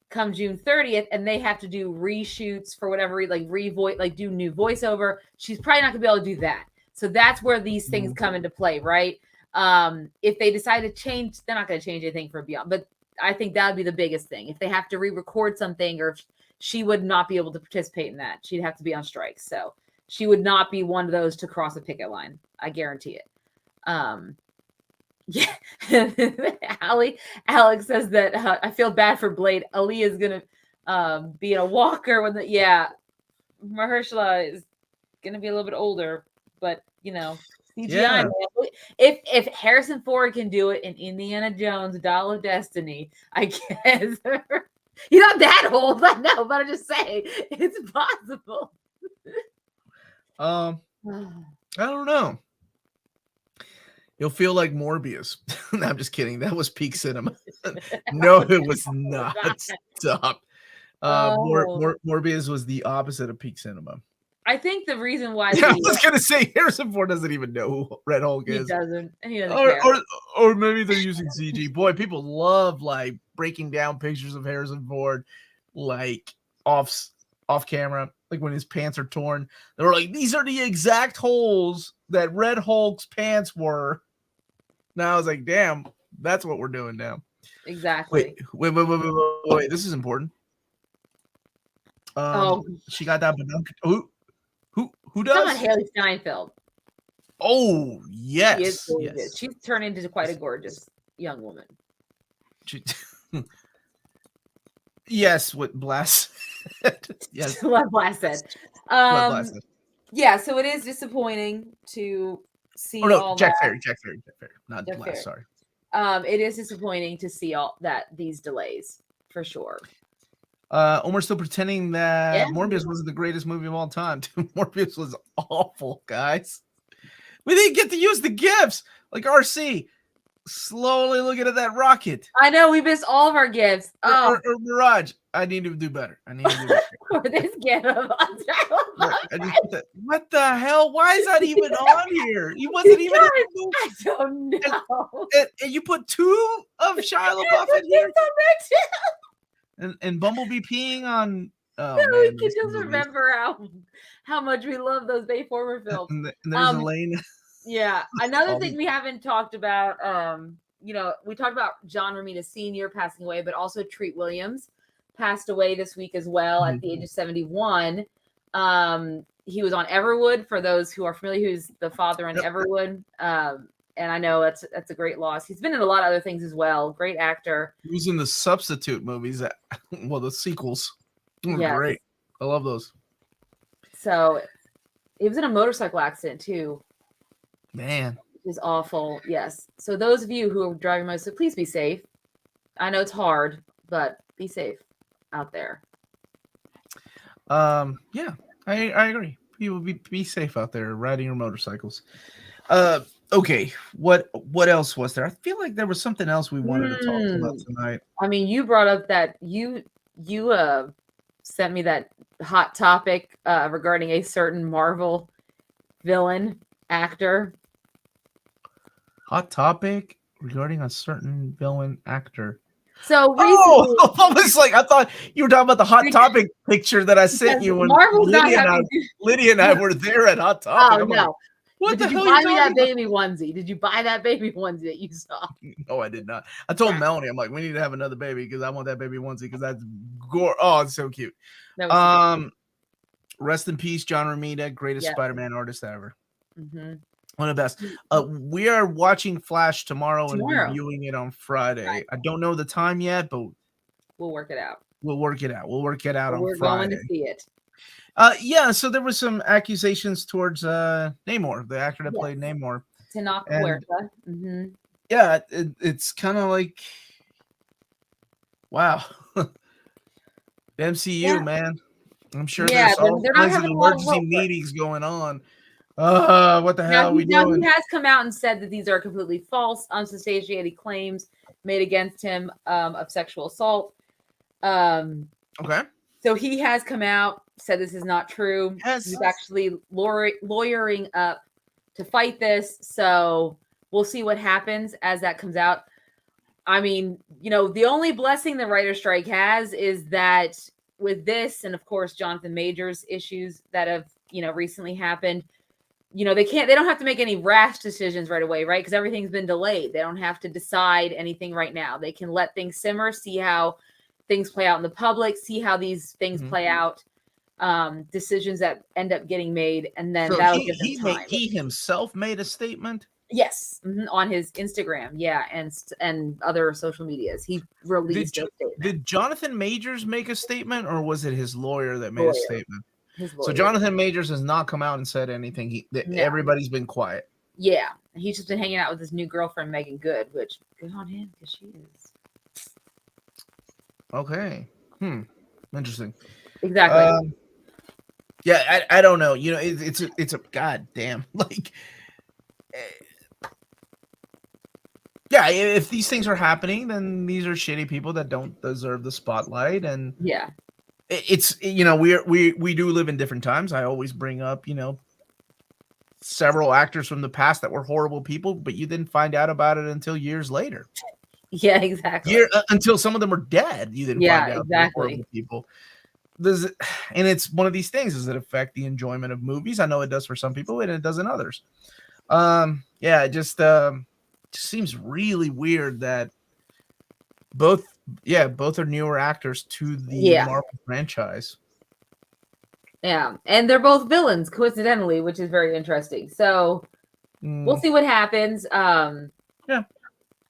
come June 30th and they have to do reshoots for whatever, like do new voiceover, she's probably not gonna be able to do that. So that's where these things come into play, right? If they decide to change, they're not going to change anything for Beyond, but I think that would be the biggest thing. If they have to re-record something, or if she would not be able to participate in that, she'd have to be on strike. So she would not be one of those to cross a picket line. I guarantee it. Yeah. Alex says that I feel bad for Blade. Ali is going to be in a walker when Mahershala is going to be a little bit older, but CGI. Yeah. Man. If Harrison Ford can do it in Indiana Jones, Dial of Destiny, I guess. You're not that old, I know, but I'm just saying it's possible. I don't know. You'll feel like Morbius. No, I'm just kidding. That was peak cinema. No, it was not. Stop. Morbius was the opposite of peak cinema. I think the reason why I was gonna say Harrison Ford doesn't even know who Red Hulk is. He doesn't care. Or maybe they're using CG. Boy, people love like breaking down pictures of Harrison Ford like off camera, like when his pants are torn. They were like, these are the exact holes that Red Hulk's pants were. Now I was like, damn, that's what we're doing now. Exactly. Wait, this is important. She got that. Who does? Haley Steinfeld. Oh, yes. She is gorgeous. Yes. She's turned into quite a gorgeous young woman. Yes, what Blast. Yes. What Blast said. Yeah, so it is disappointing to see Jack Ferry. Not Blast, sorry. It is disappointing to see these delays, for sure. Omar's still pretending that Morbius wasn't the greatest movie of all time. Morbius was awful, guys. We didn't get to use the gifts like RC. Slowly looking at that rocket. I know we missed all of our gifts. Or Mirage. I need to do better. For this gift. What the hell? Why is that even on here? He wasn't even. I don't know. And you put 2 of Shia LaBeouf in here. And Bumblebee peeing on. Oh, man, we can just remember how much we love those Bayformer films. And there's Elaine. Yeah. Another thing we haven't talked about, we talked about John Romita Sr. passing away, but also Treat Williams passed away this week as well at the age of 71. He was on Everwood, for those who are familiar, who's the father in Everwood. And I know that's a great loss. He's been in a lot of other things as well. Great actor. He was in the Substitute movies. The sequels. Great. I love those. So he was in a motorcycle accident too. Man. It is awful. Yes. So those of you who are driving motorcycles, please be safe. I know it's hard, but be safe out there. Yeah, I agree. People be safe out there riding your motorcycles. Okay, what else was there? I feel like there was something else we wanted to talk about tonight. I mean, you brought up that you sent me that hot topic regarding a certain Marvel villain actor. Hot topic regarding a certain villain actor. So recently, I thought you were talking about the Hot Topic picture that I sent you when Lydia and I were there at Hot Topic. Oh, no. What the hell? Did you buy me that baby onesie? Did you buy that baby onesie that you saw? No, I did not. I told Melanie, I'm like, we need to have another baby because I want that baby onesie because that's gore. Oh, it's so cute. Rest in peace, John Romita, greatest Spider-Man artist ever. Mm-hmm. One of the best. We are watching Flash tomorrow and reviewing it on Friday. Right. I don't know the time yet, but we'll work it out. We'll work it out on Friday. We're going to see it. So there was some accusations towards Namor, the actor that played Namor. Tanaka Huerta. Mm-hmm. Yeah, it's kind of like, wow. The MCU, man. I'm sure there's all kinds of emergency meetings going on. What the hell are we doing? He has come out and said that these are completely false, unsubstantiated claims made against him of sexual assault. Okay. So he has come out, said this is not true. Yes. He's actually lawyering up to fight this. So we'll see what happens as that comes out. I mean, the only blessing the writer strike has is that with this, and of course, Jonathan Majors issues that have, recently happened, they don't have to make any rash decisions right away, right? Because everything's been delayed. They don't have to decide anything right now. They can let things simmer, see how things play out in the public, see how these things play out, decisions that end up getting made, and then So that'll give them time. he himself made a statement? Yes, on his Instagram, and other social medias. He released a statement. Did Jonathan Majors make a statement, or was it his lawyer that made a statement? His lawyer. So Jonathan Majors has not come out and said anything. Everybody's been quiet. Yeah, he's just been hanging out with his new girlfriend Megan Good, which good on him because she is. Okay. Interesting. Exactly. Yeah, I don't know. It's a goddamn like. Yeah, if these things are happening, then these are shitty people that don't deserve the spotlight, and yeah, it's we do live in different times. I always bring up several actors from the past that were horrible people, but you didn't find out about it until years later. Yeah, exactly. Until some of them were dead, you didn't find out they were horrible people. And it's one of these things. Does it affect the enjoyment of movies? I know it does for some people, and it doesn't others. It just seems really weird that both are newer actors to the Marvel franchise. Yeah, and they're both villains, coincidentally, which is very interesting. So we'll see what happens. And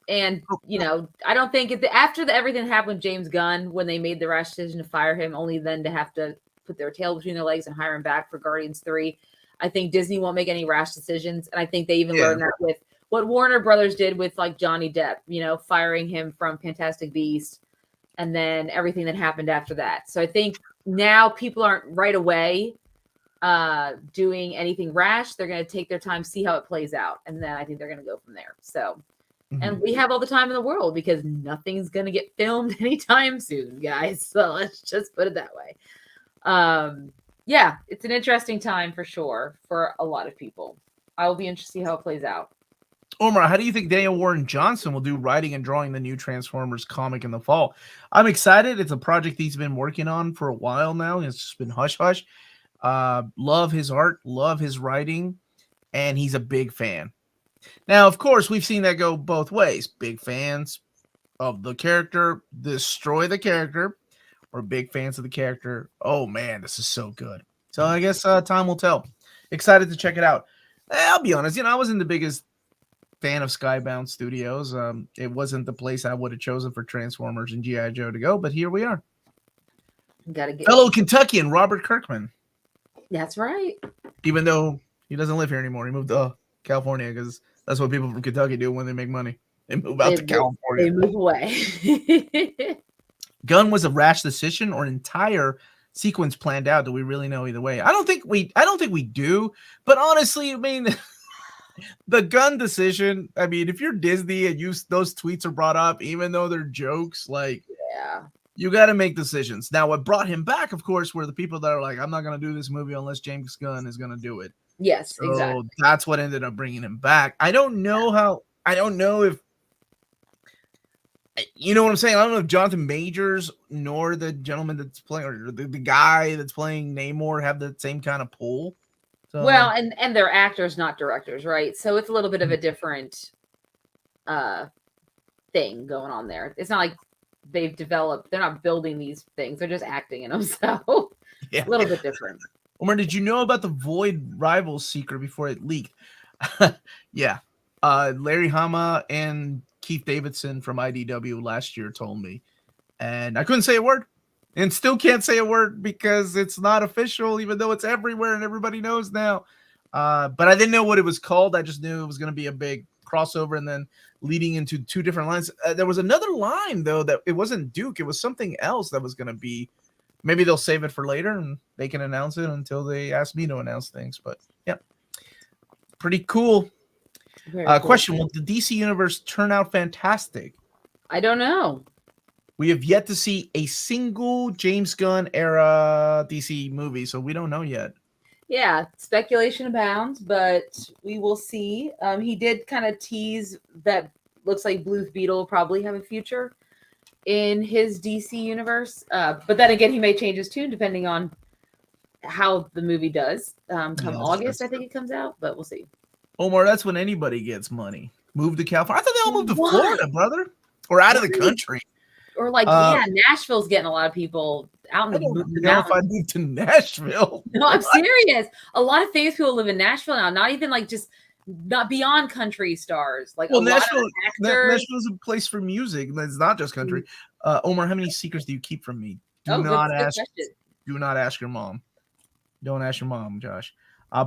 I don't think after everything happened with James Gunn, when they made the rash decision to fire him, only then to have to put their tail between their legs and hire him back for Guardians 3. I think Disney won't make any rash decisions, and I think they even learned that with what Warner Brothers did with like Johnny Depp, firing him from Fantastic Beasts, and then everything that happened after that. So I think now people aren't right away doing anything rash. They're going to take their time, see how it plays out, and then I think they're going to go from there. So, and we have all the time in the world because nothing's going to get filmed anytime soon, guys. So let's just put it that way. It's an interesting time for sure for a lot of people. I will be interested to see how it plays out. Omar, how do you think Daniel Warren Johnson will do writing and drawing the new Transformers comic in the fall? I'm excited. It's a project he's been working on for a while now. It's just been hush-hush. Love his art, love his writing, and he's a big fan. Now, of course, we've seen that go both ways. Big fans of the character destroy the character, or big fans of the character, oh man, this is so good. So I guess time will tell. Excited to check it out. I'll be honest, I wasn't the biggest fan of Skybound Studios. It wasn't the place I would have chosen for Transformers and G.I. Joe to go, but here we are. Fellow Kentuckian Robert Kirkman. That's right. Even though he doesn't live here anymore. He moved to California because that's what people from Kentucky do when they make money. They move out to California. They move away. Gunn was a rash decision or an entire sequence planned out? Do we really know either way? I don't think we do. But honestly, I mean, the Gunn decision. I mean, if you're Disney and those tweets are brought up, even though they're jokes, like you got to make decisions. Now, what brought him back, of course, were the people that are like, I'm not going to do this movie unless James Gunn is going to do it. Yes, so exactly. That's what ended up bringing him back. I don't know if. You know what I'm saying? I don't know if Jonathan Majors nor the gentleman that's playing, or the guy that's playing Namor, have the same kind of pull. So, well, and they're actors, not directors, right? So it's a little bit of a different thing going on there. It's not like they're not building these things. They're just acting in them. So a little bit different. Omar, did you know about the Void Rivals secret before it leaked? Yeah. Larry Hama and Keith Davidson from IDW last year told me, and I couldn't say a word, and still can't say a word because it's not official, even though it's everywhere and everybody knows now. But I didn't know what it was called. I just knew it was going to be a big crossover and then leading into two different lines. There was another line, though, that it wasn't Duke. It was something else that was going to be. Maybe they'll save it for later and they can announce it until they ask me to announce things. But yeah, pretty cool. Cool. Question: will the DC universe turn out fantastic? I don't know. We have yet to see a single James Gunn era DC movie, so we don't know yet. Yeah, speculation abounds, but we will see. He did kind of tease that looks like Blue Beetle will probably have a future in his DC universe. But then again, he may change his tune depending on how the movie does. Come Yes, August, that's I think it comes out, but we'll see. Omar. That's when anybody gets money. Move to California. I thought they all moved to What? Florida, brother, or out of the What? country. Or like, Uh, yeah, Nashville's getting a lot of people out in I the, don't the know if I mountains. moved to Nashville. No, I'm serious. A lot of famous people live in Nashville now. Not even like just not beyond country stars. Like a Well, lot of actors. Nashville's a place for music. It's not just country. Omar, how many secrets do you keep from me? Oh, good question. Do not ask your mom. Don't ask your mom, Josh.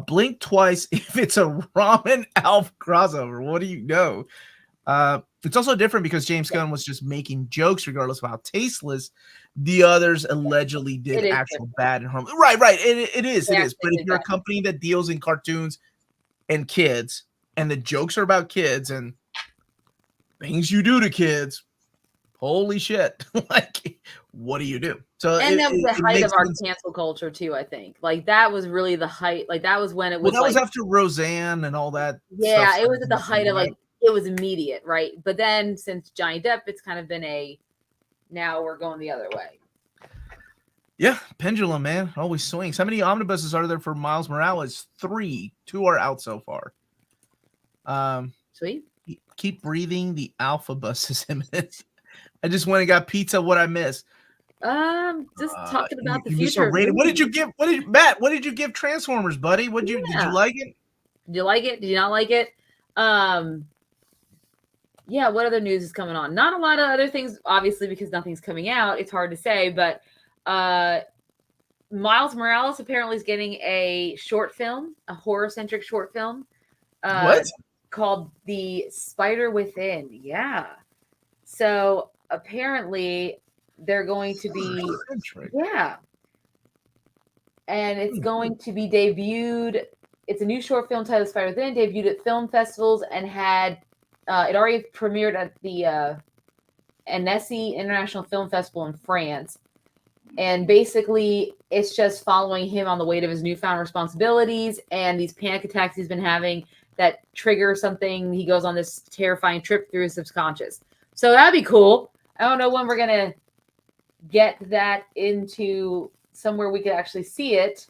Blink twice if it's a ramen Alf crossover. What do you know? It's also different because James Gunn was just making jokes, regardless of how tasteless the others allegedly It did is actual different. bad and harmful. Right. It is. They But actually if did you're a that. company that deals in cartoons and kids, and the jokes are about kids and things you do to kids, holy shit! Like, what do you do? So And that was the it height of makes our sense. cancel culture too, I think. Like that was really the height. Like that was when it Well, was that was like, after Roseanne and all that stuff yeah, it was started at the height happening, of right? like it was immediate, right? But then since Johnny Depp, it's kind of been a now we're going the other way. Yeah, pendulum, man, always swings. How many omnibuses are there for Miles Morales? 3. 2 are out so far. Sweet. Keep breathing. The alpha bus is imminent. I just went and got pizza. What I missed? Just talking about the You missed a future of rating. What did movies. you give? Matt? What did you give Transformers, buddy? Did you Yeah. like it? Did you like it? Did you not like it? Yeah, what other news is coming on? Not a lot of other things, obviously, because nothing's coming out. It's hard to say, but Miles Morales apparently is getting a short film, a horror-centric short film, What? called The Spider Within. Yeah. So apparently they're going to be, yeah. And it's going to be debuted. It's a new short film titled Spider Within, debuted at film festivals and had it already premiered at the Annecy International Film Festival in France. And basically, it's just following him on the weight of his newfound responsibilities and these panic attacks he's been having that trigger something. He goes on this terrifying trip through his subconscious. So that'd be cool. I don't know when we're going to get that into somewhere we could actually see it.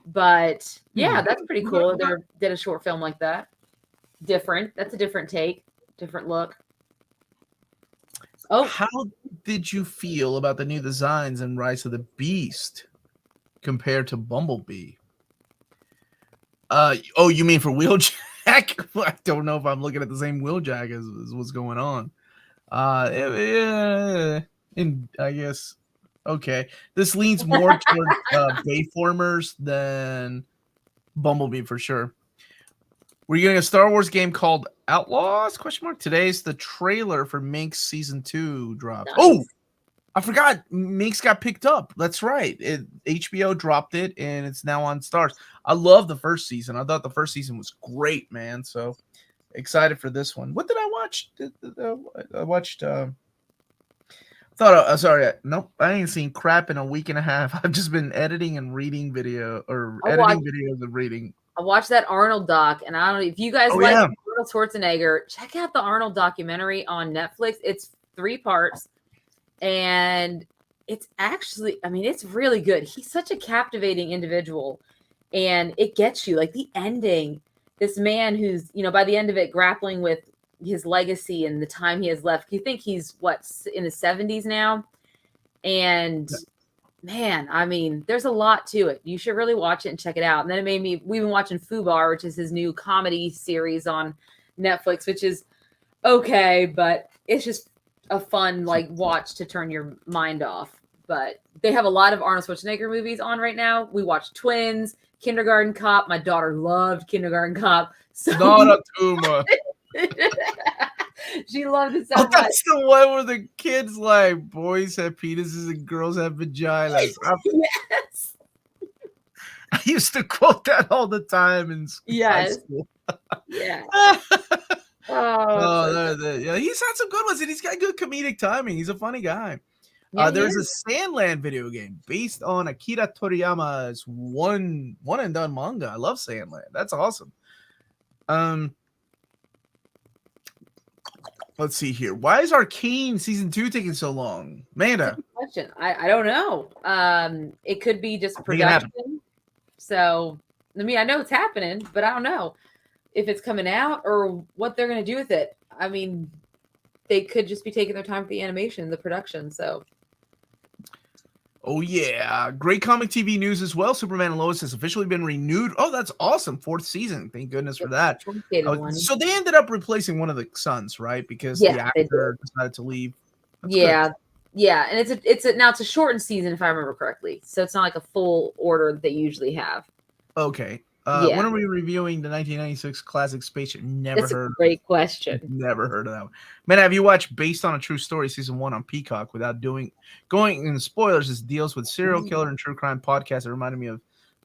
But yeah, that's pretty cool. They did a short film like that. Different. That's a different take, different look. Oh, how did you feel about the new designs in Rise of the Beast compared to Bumblebee? Oh, you mean for Wheeljack? I don't know if I'm looking at the same Wheeljack as what's going on. And I guess okay. This leans more toward Bayformers than Bumblebee for sure. We're getting a Star Wars game called Outlaws? Question mark. Today's the trailer for Minx season 2 dropped. nice. Oh, I forgot. Minx got picked up. That's right. HBO dropped it, and it's now on Stars. I love the first season. I thought the first season was great, man. So excited for this one. What did I watch? I watched. Sorry. Nope. I ain't seen crap in a week and a half. I've just been editing and reading videos and reading. I watched that Arnold doc, and I don't know if you guys like Arnold Schwarzenegger. Check out the Arnold documentary on Netflix. It's 3 parts, and it's actually, I mean, it's really good. He's such a captivating individual, and it gets you. Like the ending, this man who's, by the end of it, grappling with his legacy and the time he has left. You think he's in his 70s now, and man, I mean, there's a lot to it. You should really watch it and check it out. And then we've been watching Fubar, which is his new comedy series on Netflix, which is okay, but it's just a fun watch to turn your mind off. But they have a lot of Arnold Schwarzenegger movies on right now. We watched Twins, Kindergarten Cop. My daughter loved Kindergarten Cop. So not a tumor. She loved it so much. That's the one where the kids like boys have penises and girls have vaginas. Yes. I used to quote that all the time in high school. Yeah. Yeah, he's had some good ones, and he's got good comedic timing. He's a funny guy. There's a Sandland video game based on Akira Toriyama's one and done manga. I love Sandland. That's awesome. Let's see here. Why is Arcane season 2 taking so long, Amanda? Question. I don't know. It could be just production. So I mean, I know it's happening, but I don't know if it's coming out or what they're going to do with it. I mean, they could just be taking their time for the animation, the production. So. Oh, yeah. Great comic TV news as well. Superman and Lois has officially been renewed. Oh, that's awesome. 4th season. Thank goodness for that. So they ended up replacing one of the sons, right? Because the actor decided to leave. That's good. Yeah. And it's a shortened season, if I remember correctly. So it's not like a full order that they usually have. Okay. When are we reviewing the 1996 classic Spaceship? That's a great question. Never heard of that one. Man, have you watched Based on a True Story season 1 on Peacock without going in spoilers? This deals with serial killer and true crime podcast. It reminded me of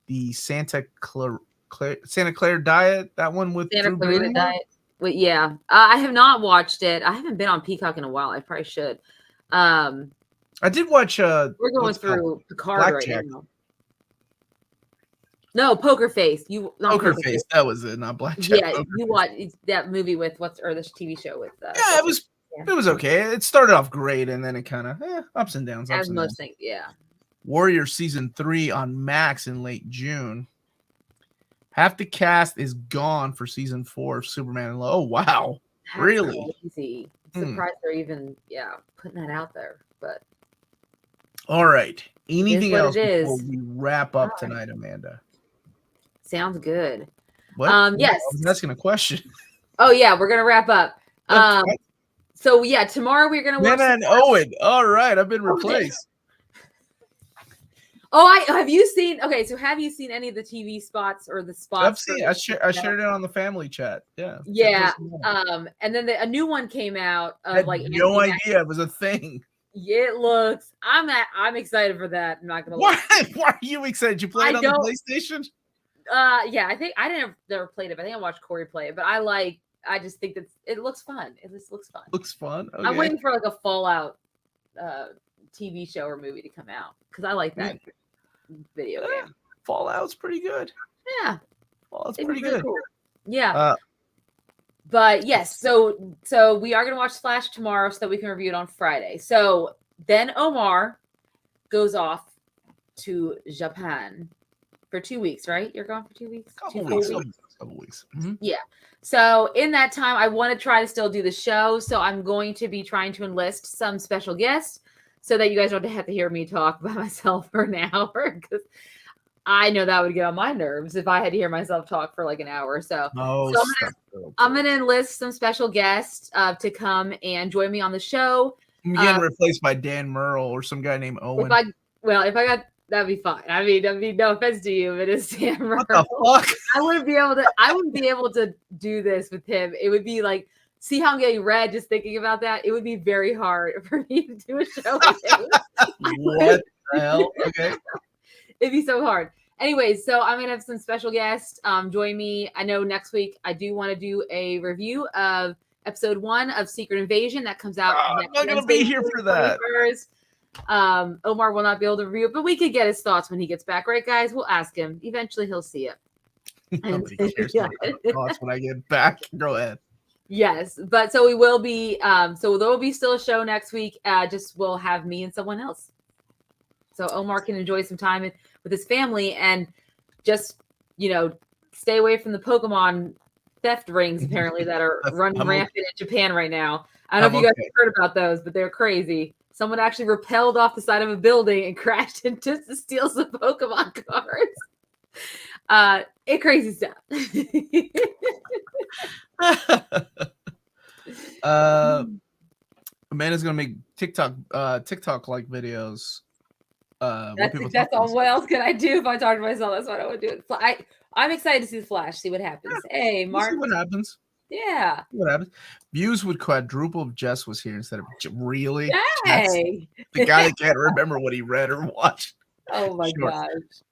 the Santa Clara Diet. That one with Santa Clara Diet. Well, yeah, I have not watched it. I haven't been on Peacock in a while. I probably should. I did watch. We're going through Picard right now. No, Poker Face. Poker Face. That was it, not Blackjack. Yeah, you watched that movie with the TV show with. It was okay. It started off great, and then it kind of ups and downs. As most things, yeah. Warrior season 3 on Max in late June. Half the cast is gone for season 4 of Superman and Lois. Oh wow, that's really? Crazy. Surprised they're even putting that out there, but. All right. Anything else before we wrap up tonight, Amanda? Sounds good. What? Yes. I was asking a question. Oh yeah, we're gonna wrap up. So yeah, tomorrow we're gonna watch. Man, Owen. All right, I've been replaced. Have you seen? Okay, so have you seen any of the TV spots or the spots? I've seen. I shared it on the family chat. Yeah. Yeah. And then a new one came out of no idea it was a thing. Yeah, it looks. I'm excited for that. I'm not gonna lie. Why are you excited? You played on the PlayStation? Yeah, I think I never played it, but I think I watched Corey play it. But I just think that it looks fun. It just looks fun. Looks fun. Okay. I'm waiting for a Fallout TV show or movie to come out because I like that video game. Fallout's pretty good. Yeah, Fallout's pretty good. Cool. Yeah. But yes, so we are gonna watch Flash tomorrow so that we can review it on Friday. So then Omar goes off to Japan for 2 weeks, right? You're gone for 2 weeks? Couple weeks. Mm-hmm. Yeah. So in that time, I want to try to still do the show. So I'm going to be trying to enlist some special guests so that you guys don't have to hear me talk by myself for an hour because I know that would get on my nerves if I had to hear myself talk for like an hour or so. I'm going to enlist some special guests to come and join me on the show. I'm getting replaced by Dan Merle or some guy named Owen. If I got that'd be fine. I mean, no offense to you, but it's Dan Merle. What the fuck? I wouldn't be able to do this with him. It would be like, see how I'm getting red just thinking about that? It would be very hard for me to do a show with him. What the hell? Okay. It'd be so hard. Anyways, so I'm gonna have some special guests join me. I know next week I do want to do a review of episode 1 of Secret Invasion that comes out. I'm not gonna be here for that. Omar will not be able to review it, but we could get his thoughts when he gets back, right, guys? We'll ask him. Eventually, he'll see it. Nobody cares about my thoughts when I get back. Go ahead. Yes, but so we will be. So there will be still a show next week. Just we'll have me and someone else, so Omar can enjoy some time with his family and just stay away from the Pokemon theft rings apparently that are running rampant in Japan right now. I don't know if you guys have heard about those, but they're crazy. Someone actually rappelled off the side of a building and crashed into to steal some Pokemon cards. It crazy stuff. Amanda's gonna make TikTok like videos. That's all. What else can I do if I talk to myself? That's what I would do. I'm excited to see the Flash. See what happens. Yeah, hey, Mark. See what happens. Yeah. What happens? Views would quadruple if Jess was here instead of really. Hey. The guy that can't remember what he read or watched. Oh my gosh.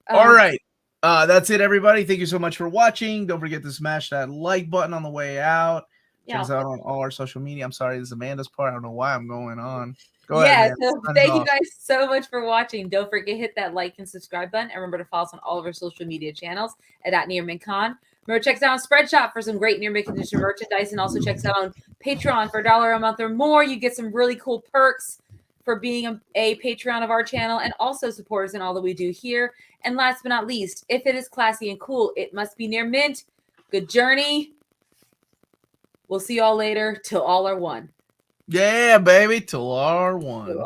All right. That's it, everybody. Thank you so much for watching. Don't forget to smash that like button on the way out. Check us out on all our social media. I'm sorry, this is Amanda's part. I don't know why I'm going on. Go ahead, man. So thank you guys so much for watching. Don't forget to hit that like and subscribe button. And remember to follow us on all of our social media channels at @NearMintCon. Remember, check us out on Spreadshop for some great Near Mint Condition merchandise. And also check us out on Patreon for $1 a month or more. You get some really cool perks for being a Patreon of our channel and also support us in all that we do here. And last but not least, if it is classy and cool, it must be Near Mint. Good journey. We'll see y'all later. Till all are one. Yeah, baby. Till R1.